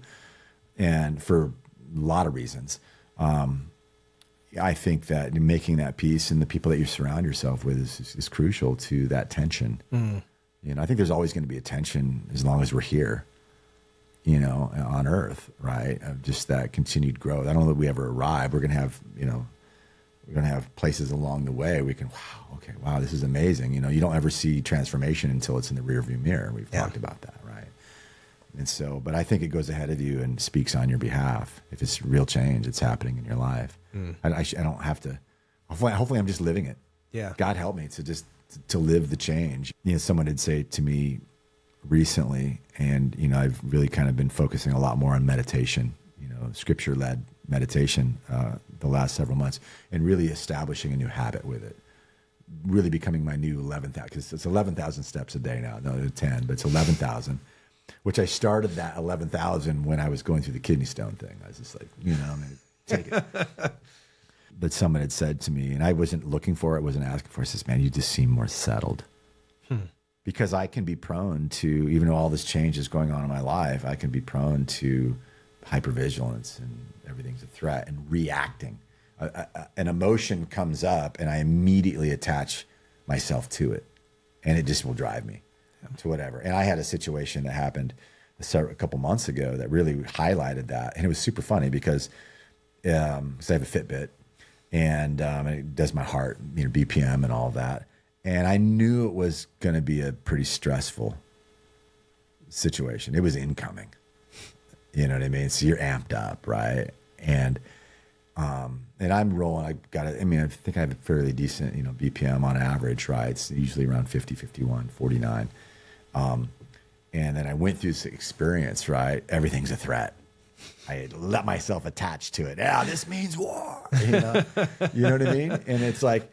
And for a lot of reasons, I think that making that peace and the people that you surround yourself with is crucial to that tension. You know, I think there's always going to be a tension as long as we're here, you know, on earth, right? Of just that continued growth. I don't know that we ever arrive. We're going to have, you know, we're going to have places along the way we can, wow, this is amazing. You know, you don't ever see transformation until it's in the rearview mirror. We've talked about that, right? And so, but I think it goes ahead of you and speaks on your behalf. If it's real change, it's happening in your life. I don't have to, hopefully I'm just living it. Yeah. God help me to live the change. You know, someone did say to me recently, and, you know, I've really kind of been focusing a lot more on meditation, you know, scripture-led meditation the last several months, and really establishing a new habit with it. Really becoming my new 11,000, because it's 11,000 steps a day now. No, 10, but it's 11,000, which I started that 11,000 when I was going through the kidney stone thing. I was just like, you know, I'm going to take it. But someone had said to me, and I wasn't looking for it, wasn't asking for it, says, man, you just seem more settled. Because I can be prone to, even though all this change is going on in my life, I can be prone to hypervigilance and everything's a threat and reacting. An emotion comes up and I immediately attach myself to it, and it just will drive me to whatever. And I had a situation that happened a couple months ago that really highlighted that. And it was super funny because I have a Fitbit, and it does my heart, you know, BPM and all that. And I knew it was going to be a pretty stressful situation. It was incoming. You know what I mean? So you're amped up, right? And I'm rolling. I think I have a fairly decent, you know, BPM on average, right? It's usually around 50, 51, 49. And then I went through this experience, right? Everything's a threat. I let myself attach to it. Yeah, this means war. You know what I mean? And it's like,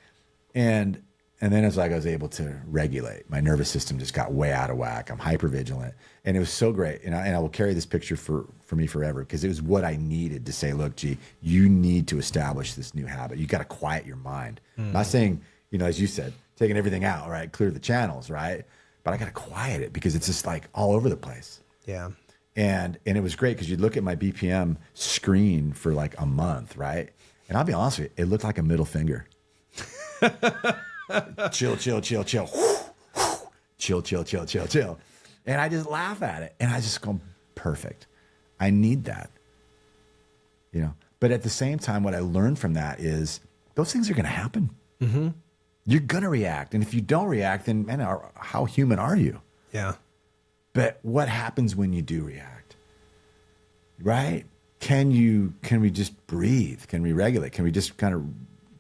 and then it's like I was able to regulate. My nervous system just got way out of whack. I'm hypervigilant. And it was so great. And I will carry this picture for me forever, because it was what I needed to say, look, G, you need to establish this new habit. You got to quiet your mind. I'm not saying, you know, as you said, taking everything out, right? Clear the channels, right? But I got to quiet it because it's just like all over the place. Yeah. And it was great because you'd look at my BPM screen for like a month, right? And I'll be honest with you, it looked like a middle finger. Chill, chill, chill, chill. Chill, chill, chill, chill, chill. And I just laugh at it. And I just go, perfect. I need that. You know? But at the same time, what I learned from that is those things are going to happen. Mm-hmm. You're going to react. And if you don't react, then, man, how human are you? Yeah. But what happens when you do react? Right? Can we just breathe? Can we regulate? Can we just kind of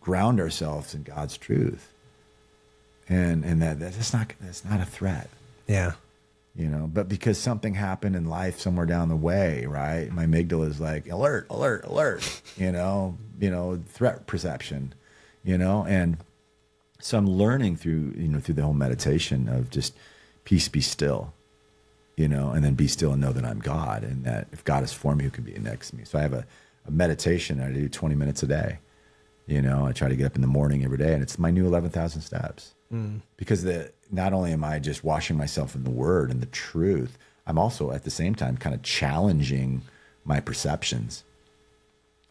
ground ourselves in God's truth? And that's not a threat. Yeah. You know, but because something happened in life somewhere down the way, right? My amygdala is like, alert, alert, alert, you know, threat perception, you know? And so I'm learning through the whole meditation of just peace, be still, you know, and then be still and know that I'm God, and that if God is for me, who can be next to me? So I have a meditation I do 20 minutes a day. You know, I try to get up in the morning every day, and it's my new 11,000 steps. Because not only am I just washing myself in the word and the truth, I'm also at the same time kind of challenging my perceptions.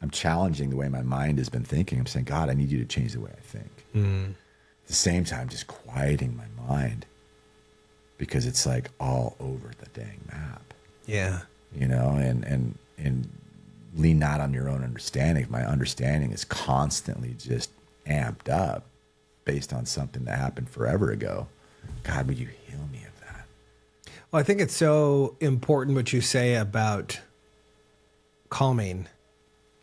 I'm challenging the way my mind has been thinking. I'm saying, God, I need you to change the way I think. At the same time, just quieting my mind, because it's like all over the dang map. Yeah. You know, and lean not on your own understanding. My understanding is constantly just amped up based on something that happened forever ago. God, would you heal me of that? Well, I think it's so important what you say about calming.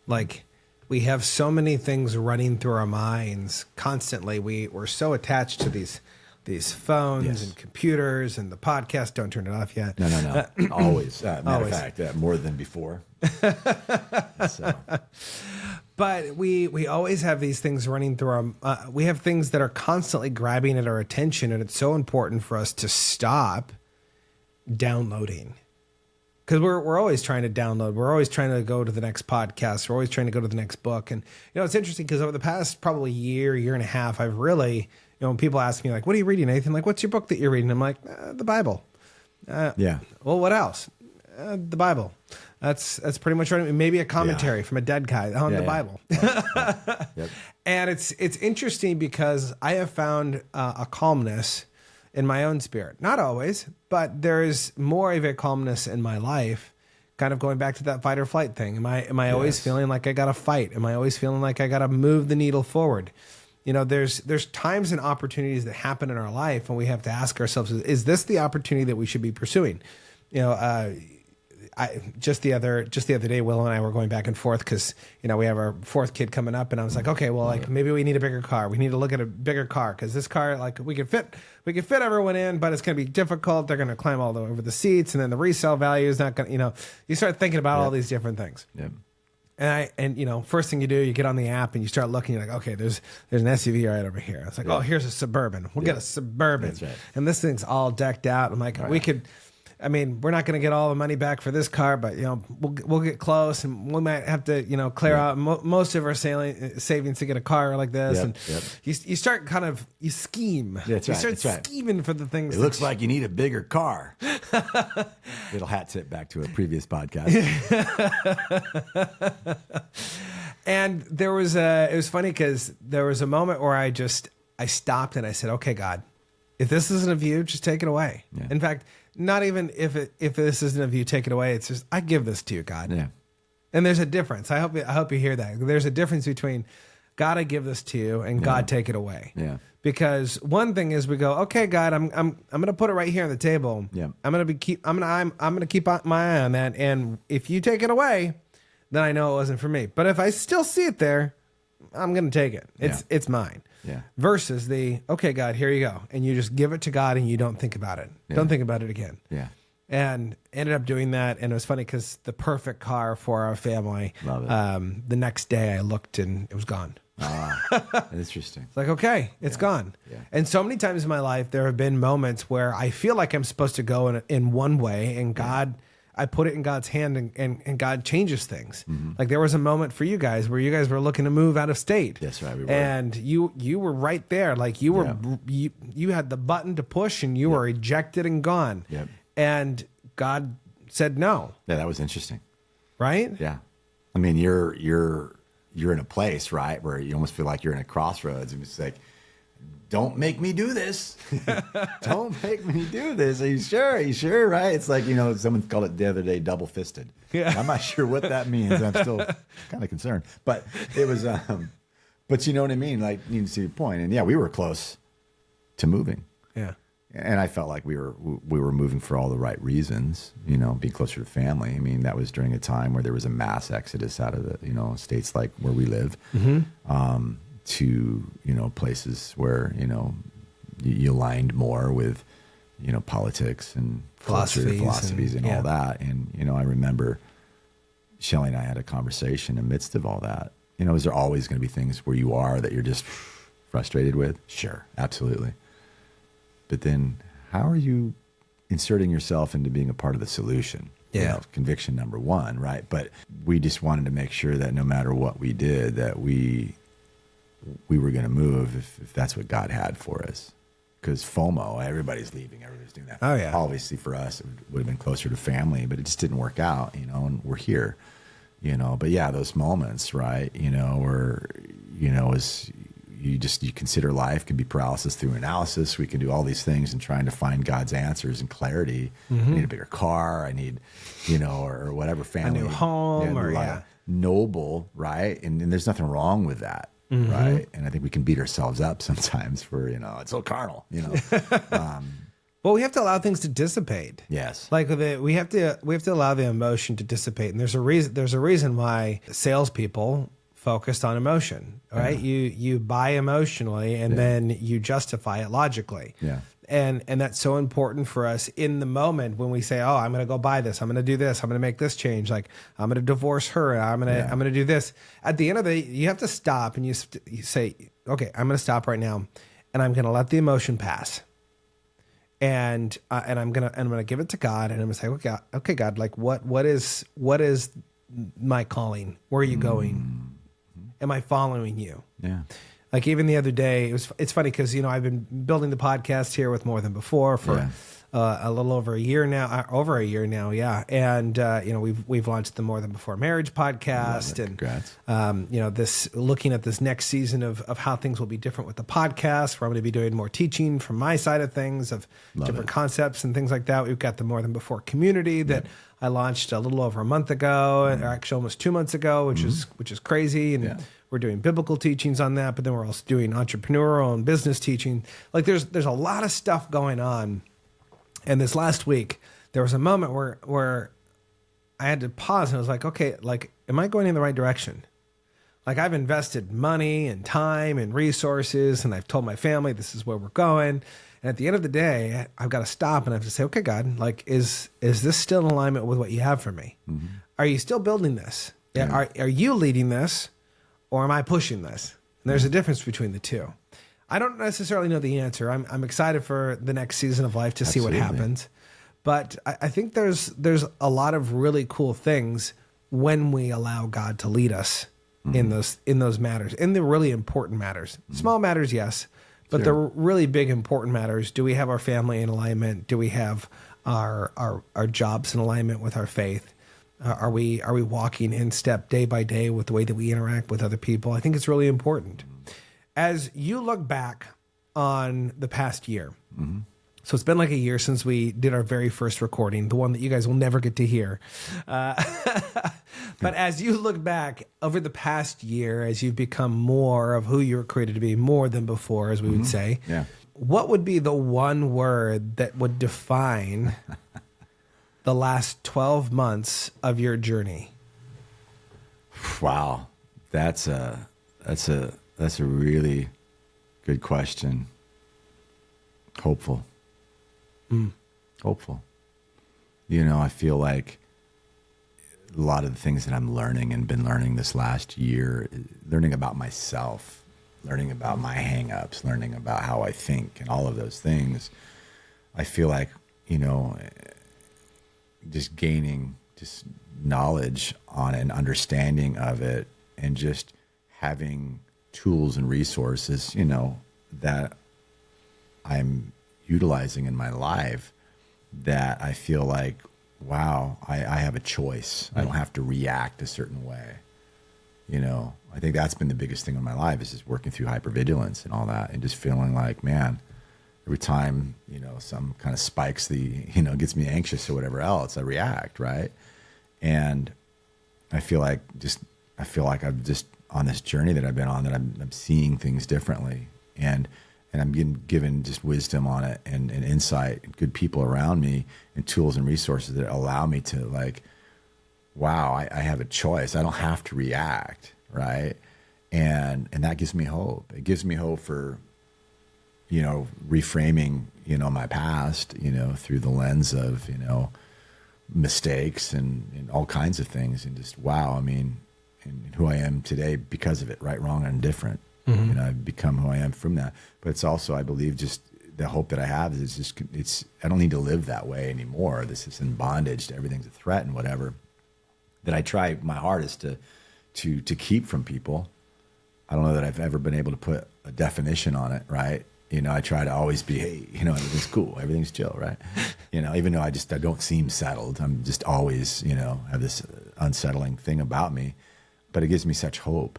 Like, we have so many things running through our minds constantly. We're so attached to these these phones Yes. and computers and the podcast. Don't turn it off yet. No. Always. Matter Always. of fact, more than before. So, But we always have these things running through our. We have things that are constantly grabbing at our attention, and it's so important for us to stop downloading, because we're always trying to download. We're always trying to go to the next podcast. We're always trying to go to the next book. And it's interesting because over the past probably year and a half, I've really, when people ask me like, "What are you reading, Nathan?" Like, "What's your book that you're reading?" I'm like, "The Bible." yeah. Well, what else? The Bible. That's pretty much right. Maybe a commentary from a dead guy on the Bible. Yep. And it's interesting because I have found a calmness in my own spirit. Not always, but there is more of a calmness in my life. Kind of going back to that fight or flight thing. Am I always feeling like I got to fight? Am I always feeling like I got to move the needle forward? There's times and opportunities that happen in our life, and we have to ask ourselves: is this the opportunity that we should be pursuing? Just the other day, Will and I were going back and forth because we have our fourth kid coming up, and I was like, okay, well, like maybe we need a bigger car. We need to look at a bigger car because this car, like we could fit everyone in, but it's going to be difficult. They're going to climb all over the seats, and then the resale value is not going to. You start thinking about all these different things. Yep. And first thing you do, you get on the app and you start looking. You're like, okay, there's an SUV right over here. It's like, oh, here's a Suburban. We'll get a Suburban. That's right. And this thing's all decked out. I'm like, we could. I mean, we're not going to get all the money back for this car, but we'll get close, and we might have to clear out most of our savings to get a car like this. Yep, and yep. you start you scheme. That's you right, start scheming for the things. It looks like you need a bigger car. Little hat tip back to a previous podcast. And it was funny because there was a moment where I stopped and I said, okay, God, if this isn't of you, just take it away. Yeah. In fact, not even if this isn't of you, take it away. It's just, I give this to you, God. Yeah. And there's a difference. I hope you hear that. There's a difference between God, I give this to you, and God, take it away. Yeah. Because one thing is we go, okay, God, I'm going to put it right here on the table. Yeah. I'm going to keep my eye on that. And if you take it away, then I know it wasn't for me. But if I still see it there, I'm going to take it. It's mine. Yeah. Versus okay, God, here you go. And you just give it to God and you don't think about it. Yeah. Don't think about it again. Yeah. And ended up doing that. And it was funny because the perfect car for our family. Love it. The next day I looked and it was gone. Interesting. It's like, okay, it's gone. Yeah. And so many times in my life, there have been moments where I feel like I'm supposed to go in one way, and God, I put it in God's hand, and God changes things. Mm-hmm. Like there was a moment for you guys where you guys were looking to move out of state. That's right. We were. And you were right there. Like you were, you had the button to push, and you were ejected and gone. Yep. And God said no. Yeah, that was interesting. Right? Yeah. I mean, you're in a place, right, where you almost feel like you're in a crossroads, and it's like, don't make me do this. Don't make me do this. Are you sure? Are you sure? Right? It's like, someone called it the other day, double fisted. Yeah. I'm not sure what that means. I'm still kind of concerned, but it was, but you know what I mean? Like, you see your point. And yeah, we were close to moving. Yeah. And I felt like we were moving for all the right reasons, being closer to family. I mean, that was during a time where there was a mass exodus out of the, states like where we live, to, places where, you aligned more with, politics and philosophies and all that. And, I remember Shelly and I had a conversation amidst of all that. Is there always going to be things where you are that you're just frustrated with? Sure, absolutely. But then how are you inserting yourself into being a part of the solution? Yeah. Conviction number one, right? But we just wanted to make sure that no matter what we did, that we were going to move if that's what God had for us. Because FOMO, everybody's leaving, everybody's doing that. Oh, yeah. Obviously for us, it would have been closer to family, but it just didn't work out, and we're here, But yeah, those moments, right, where, is... You consider life can be paralysis through analysis. We can do all these things and trying to find God's answers and clarity. I need a bigger car. I need, or whatever family. A new home noble, right? And there's nothing wrong with that, right? And I think we can beat ourselves up sometimes for, it's so carnal, Well, we have to allow things to dissipate. Yes. Like we have to allow the emotion to dissipate. And there's a reason why salespeople focused on emotion, right? You buy emotionally and then you justify it logically. Yeah. And that's so important for us in the moment when we say, "Oh, I'm going to go buy this. I'm going to do this. I'm going to make this change. Like I'm going to divorce her. I'm going to do this." At the end of the day, you have to stop and you say, "Okay, I'm going to stop right now, and I'm going to let the emotion pass, and I'm going to give it to God, and I'm going to say, okay, God, like what is my calling? Where are you going? Am I following you?" Yeah. Like even the other day, it's funny because, I've been building the podcast here with More Than Before for a little over a year now. Yeah. And, we've launched the More Than Before Marriage podcast and, congrats. this looking at this next season of how things will be different with the podcast, where I'm going to be doing more teaching from my side of things of different concepts and things like that. We've got the More Than Before community that I launched a little over a month ago, or actually almost 2 months ago, which is crazy. And we're doing biblical teachings on that, but then we're also doing entrepreneurial and business teaching. Like there's a lot of stuff going on. And this last week, there was a moment where I had to pause and I was like, okay, like, am I going in the right direction? Like I've invested money and time and resources, and I've told my family this is where we're going. And at the end of the day, I've got to stop and I have to say, okay, God, like, is this still in alignment with what you have for me? Mm-hmm. Are you still building this? Yeah. Are you leading this, or am I pushing this? And there's a difference between the two. I don't necessarily know the answer. I'm excited for the next season of life to see what happens. But I think there's a lot of really cool things when we allow God to lead us in those matters, in the really important matters. Small matters, yes. But the really big, important matters, do we have our family in alignment? Do we have our jobs in alignment with our faith? Are we walking in step day by day with the way that we interact with other people? I think it's really important. As you look back on the past year, so it's been like a year since we did our very first recording, the one that you guys will never get to hear. But as you look back over the past year, as you've become more of who you were created to be, more than before, as we would say, what would be the one word that would define the last 12 months of your journey? Wow. That's a really good question. Hopeful. Hopeful. I feel like a lot of the things that I'm learning and been learning this last year, learning about myself, learning about my hang-ups, learning about how I think and all of those things, I feel like, just gaining just knowledge on it and understanding of it, and just having tools and resources, that I'm utilizing in my life, that I feel like, wow, I have a choice. I don't have to react a certain way. I think that's been the biggest thing in my life, is just working through hypervigilance and all that, and just feeling like, man, every time, some kind of spikes gets me anxious or whatever else, I react, right? And I feel like I've just, on this journey that I've been on, that I'm seeing things differently, and I'm getting given just wisdom on it, and insight, and good people around me, and tools and resources that allow me to, like, wow, I have a choice. I don't have to react, right? And that gives me hope. It gives me hope for, reframing, my past, through the lens of, mistakes and all kinds of things, and just, wow, I mean, and who I am today because of it, right, wrong, and indifferent. I've become who I am from that. But it's also, I believe, just the hope that I have is it's I don't need to live that way anymore. This is in bondage to everything's a threat and whatever, that I try my hardest to keep from people. I don't know that I've ever been able to put a definition on it, right? I try to always be, hey, everything's cool, everything's chill, right? Even though I don't seem settled, I'm just always, have this unsettling thing about me. But it gives me such hope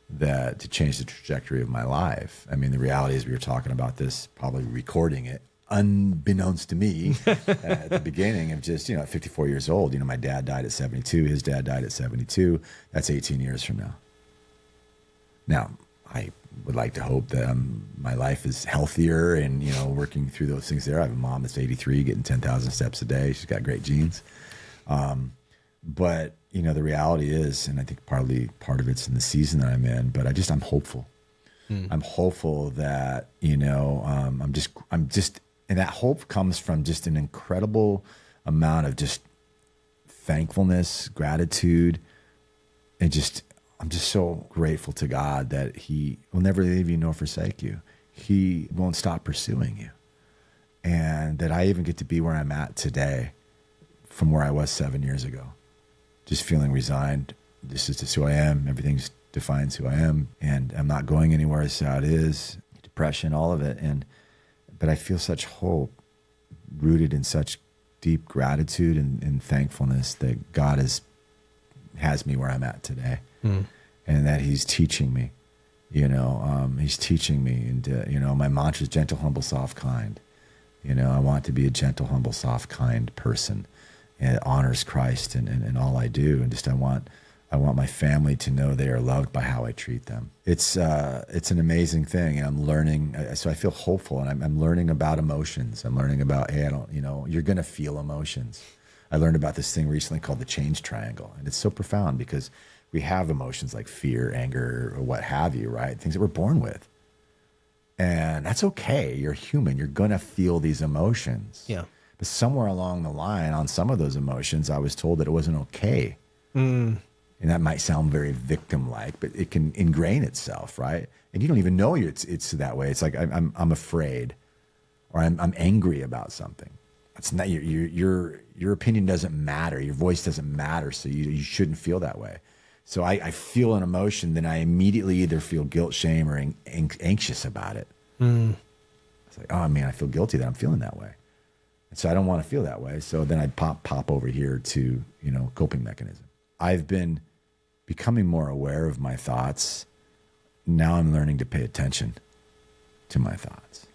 that to change the trajectory of my life. I mean, the reality is, we were talking about this, probably recording it, unbeknownst to me at the beginning of just, at 54 years old, my dad died at 72, his dad died at 72. That's 18 years from now. Now, I would like to hope that my life is healthier and, working through those things there. I have a mom that's 83, getting 10,000 steps a day. She's got great genes. But, the reality is, and I think part of it's in the season that I'm in, but I'm hopeful. I'm hopeful that, I'm just, and that hope comes from just an incredible amount of just thankfulness, gratitude, and I'm just so grateful to God that he will never leave you nor forsake you. He won't stop pursuing you. And that I even get to be where I'm at today from where I was 7 years ago. Just feeling resigned. This is just who I am. Everything defines who I am. And I'm not going anywhere. It's how it is. Depression, all of it. But I feel such hope rooted in such deep gratitude and thankfulness that God has me where I'm at today. And that he's teaching me, he's teaching me. And, my mantra is gentle, humble, soft, kind. I want to be a gentle, humble, soft, kind person. And it honors Christ and all I do. And just I want my family to know they are loved by how I treat them. It's an amazing thing. And I'm learning. So I feel hopeful, and I'm learning about emotions. I'm learning about, hey, you're going to feel emotions. I learned about this thing recently called the change triangle. And it's so profound because we have emotions like fear, anger, or what have you, right? Things that we're born with. And that's okay. You're human. You're going to feel these emotions. Yeah. But somewhere along the line on some of those emotions, I was told that it wasn't okay. And that might sound very victim-like, but it can ingrain itself, right? And you don't even know it's that way. It's like I'm afraid, or I'm angry about something. It's not your opinion doesn't matter. Your voice doesn't matter. So you shouldn't feel that way. So I feel an emotion, then I immediately either feel guilt, shame, or anxious about it. It's like, oh man, I feel guilty that I'm feeling that way. And so I don't want to feel that way. So then I pop over here to, coping mechanism. I've been becoming more aware of my thoughts. Now I'm learning to pay attention to my thoughts.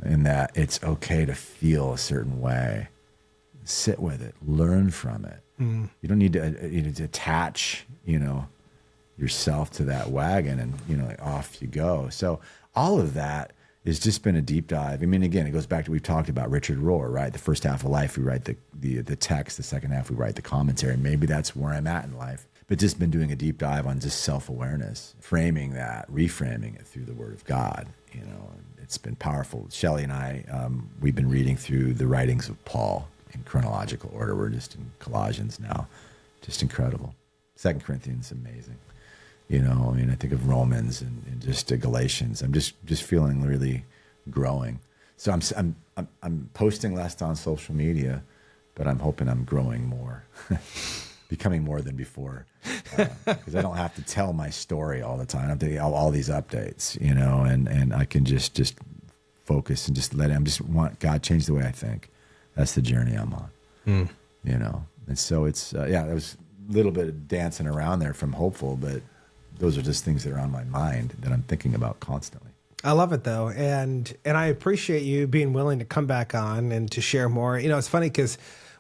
And that it's okay to feel a certain way. Sit with it, learn from it. You don't need to attach, yourself to that wagon and, off you go. So all of that has just been a deep dive. I mean, again, it goes back to, we've talked about Richard Rohr, right? The first half of life, we write the text. The second half, we write the commentary. Maybe that's where I'm at in life. But just been doing a deep dive on just self-awareness, framing that, reframing it through the Word of God, and it's been powerful. Shelley and I, we've been reading through the writings of Paul in chronological order. We're just in Colossians now. Just incredible. 2 Corinthians, amazing. I think of Romans and just Galatians. I'm just feeling really growing. So I'm posting less on social media, but I'm hoping I'm growing more, becoming more than before, because I don't have to tell my story all the time. I have to get all these updates, and I can just focus and just let him. Just want God change the way I think. That's the journey I'm on, And so it's it was a little bit of dancing around there from hopeful, but those are just things that are on my mind that I'm thinking about constantly. I love it though. And I appreciate you being willing to come back on and to share more. It's funny because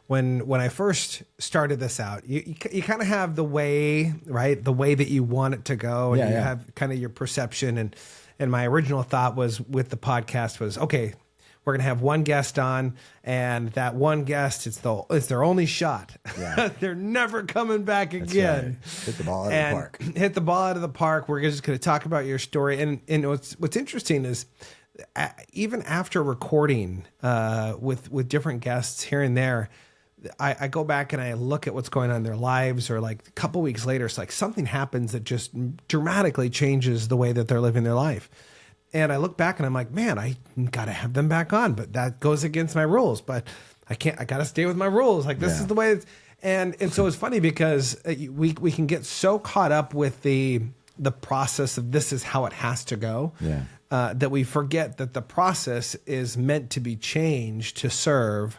when I first started this out, you kind of have the way, right? The way that you want it to go, and you have kind of your perception. And my original thought was with the podcast was, okay, we're going to have one guest on, and that one guest, it's their only shot. Yeah. They're never coming back again. Right. Hit the ball out of the park. Hit the ball out of the park. We're just going to talk about your story. And what's interesting is even after recording with different guests here and there, I go back and I look at what's going on in their lives, or like a couple weeks later, it's like something happens that just dramatically changes the way that they're living their life. And I look back and I'm like, man, I got to have them back on, but that goes against my rules. But I got to stay with my rules. Like, this is the way and so it's funny because we can get so caught up with the process of this is how it has to go, that we forget that the process is meant to be changed to serve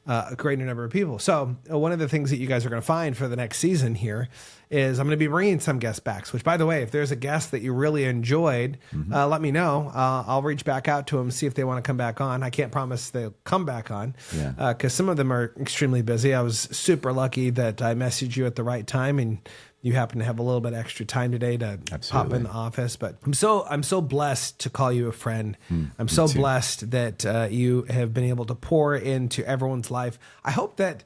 a greater number of people. So one of the things that you guys are going to find for the next season here is I'm going to be bringing some guest backs, which, by the way, if there's a guest that you really enjoyed, let me know. I'll reach back out to them, see if they want to come back on. I can't promise they'll come back on because some of them are extremely busy. I was super lucky that I messaged you at the right time, and you happen to have a little bit extra time today to pop in the office. But I'm so blessed to call you a friend. I'm so blessed that you have been able to pour into everyone's life. I hope that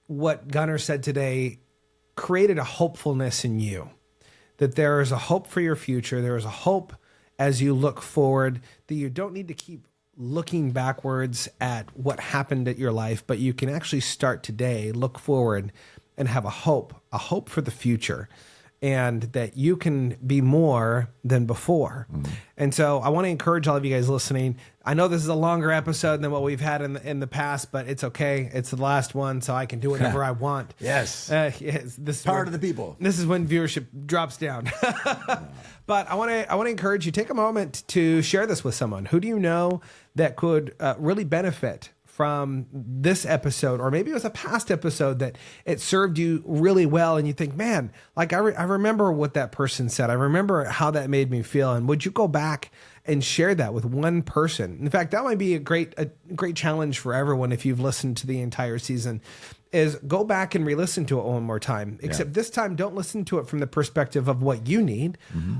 what Gunnar said today created a hopefulness in you, that there is a hope for your future. There is a hope as you look forward, that you don't need to keep looking backwards at what happened at your life, but you can actually start today, look forward, and have a hope for the future, and that you can be more than before. And so I want to encourage all of you guys listening. I know this is a longer episode than what we've had in the past, but it's okay. It's the last one, so I can do whatever I want. Yes. Yes, this Power to the people. This is when viewership drops down. But I want to encourage you, take a moment to share this with someone. Who do you know that could really benefit from this episode? Or maybe it was a past episode that it served you really well, and you think, man, like I remember what that person said. I remember how that made me feel. And would you go back and share that with one person? In fact, that might be a great challenge for everyone. If you've listened to the entire season, is go back and re-listen to it one more time. Except this time, don't listen to it from the perspective of what you need.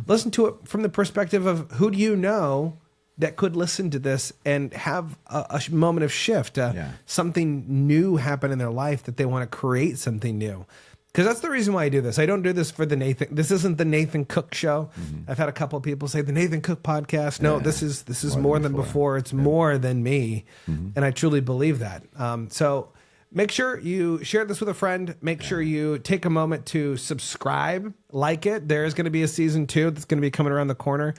Listen to it from the perspective of who do you know that could listen to this and have a moment of shift, something new happen in their life, that they want to create something new. Because that's the reason why I do this. I don't do this for the Nathan. This isn't the Nathan Cook show. I've had a couple of people say the Nathan Cook podcast. No, this is more than before. It's more than me, and I truly believe that. So make sure you share this with a friend. Make sure you take a moment to subscribe, like it. There is going to be a season 2 that's going to be coming around the corner.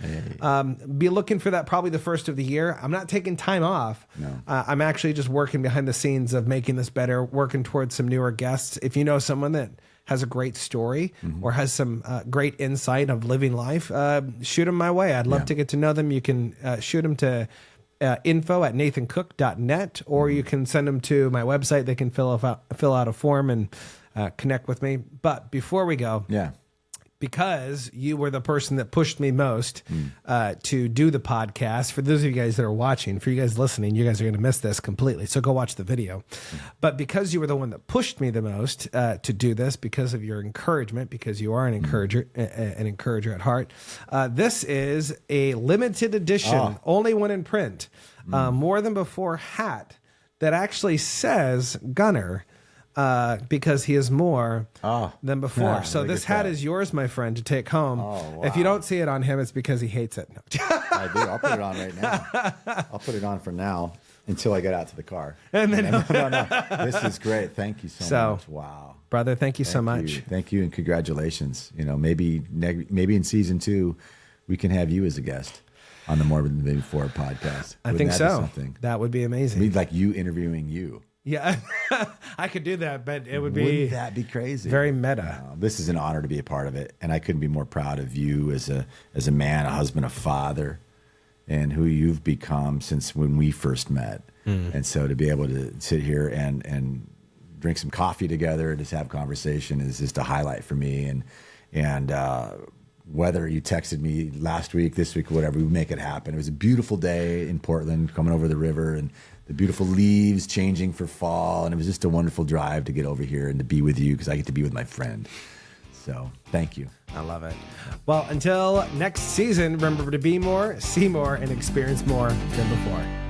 Be looking for that probably the first of the year. I'm not taking time off. No. I'm actually just working behind the scenes of making this better, working towards some newer guests. If you know someone that has a great story or has some great insight of living life, shoot them my way. I'd love to get to know them. You can shoot them to info@nathancook.net, or you can send them to my website. They can fill out a form and connect with me. But before we go, because you were the person that pushed me most to do the podcast, for those of you guys that are watching, for you guys listening, you guys are going to miss this completely. So go watch the video. But because you were the one that pushed me the most to do this, because of your encouragement, because you are an encourager at heart, this is a limited edition, only one in print, More Than Before hat that actually says Gunnar, because he is more than before. So this hat is yours, my friend, to take home. Wow. If you don't see it on him, it's because he hates it. I do. I'll put it on right now. I'll put it on for now until I get out to the car. And then no. This is great. Thank you so much. Wow. Brother, thank you so much. Thank you, and congratulations. You know, maybe in season 2, we can have you as a guest on the More Than Before podcast. I think so. That would be amazing. We'd like you interviewing you. Yeah, I could do that, but it would be... Wouldn't that be crazy? Very meta. This is an honor to be a part of it, and I couldn't be more proud of you as a man, a husband, a father, and who you've become since when we first met. And so to be able to sit here and drink some coffee together and just have conversation is just a highlight for me. And whether you texted me last week, this week, or whatever, we make it happen. It was a beautiful day in Portland, coming over the river, and the beautiful leaves changing for fall. And it was just a wonderful drive to get over here and to be with you, because I get to be with my friend. So thank you. I love it. Well, until next season, remember to be more, see more, and experience more than before.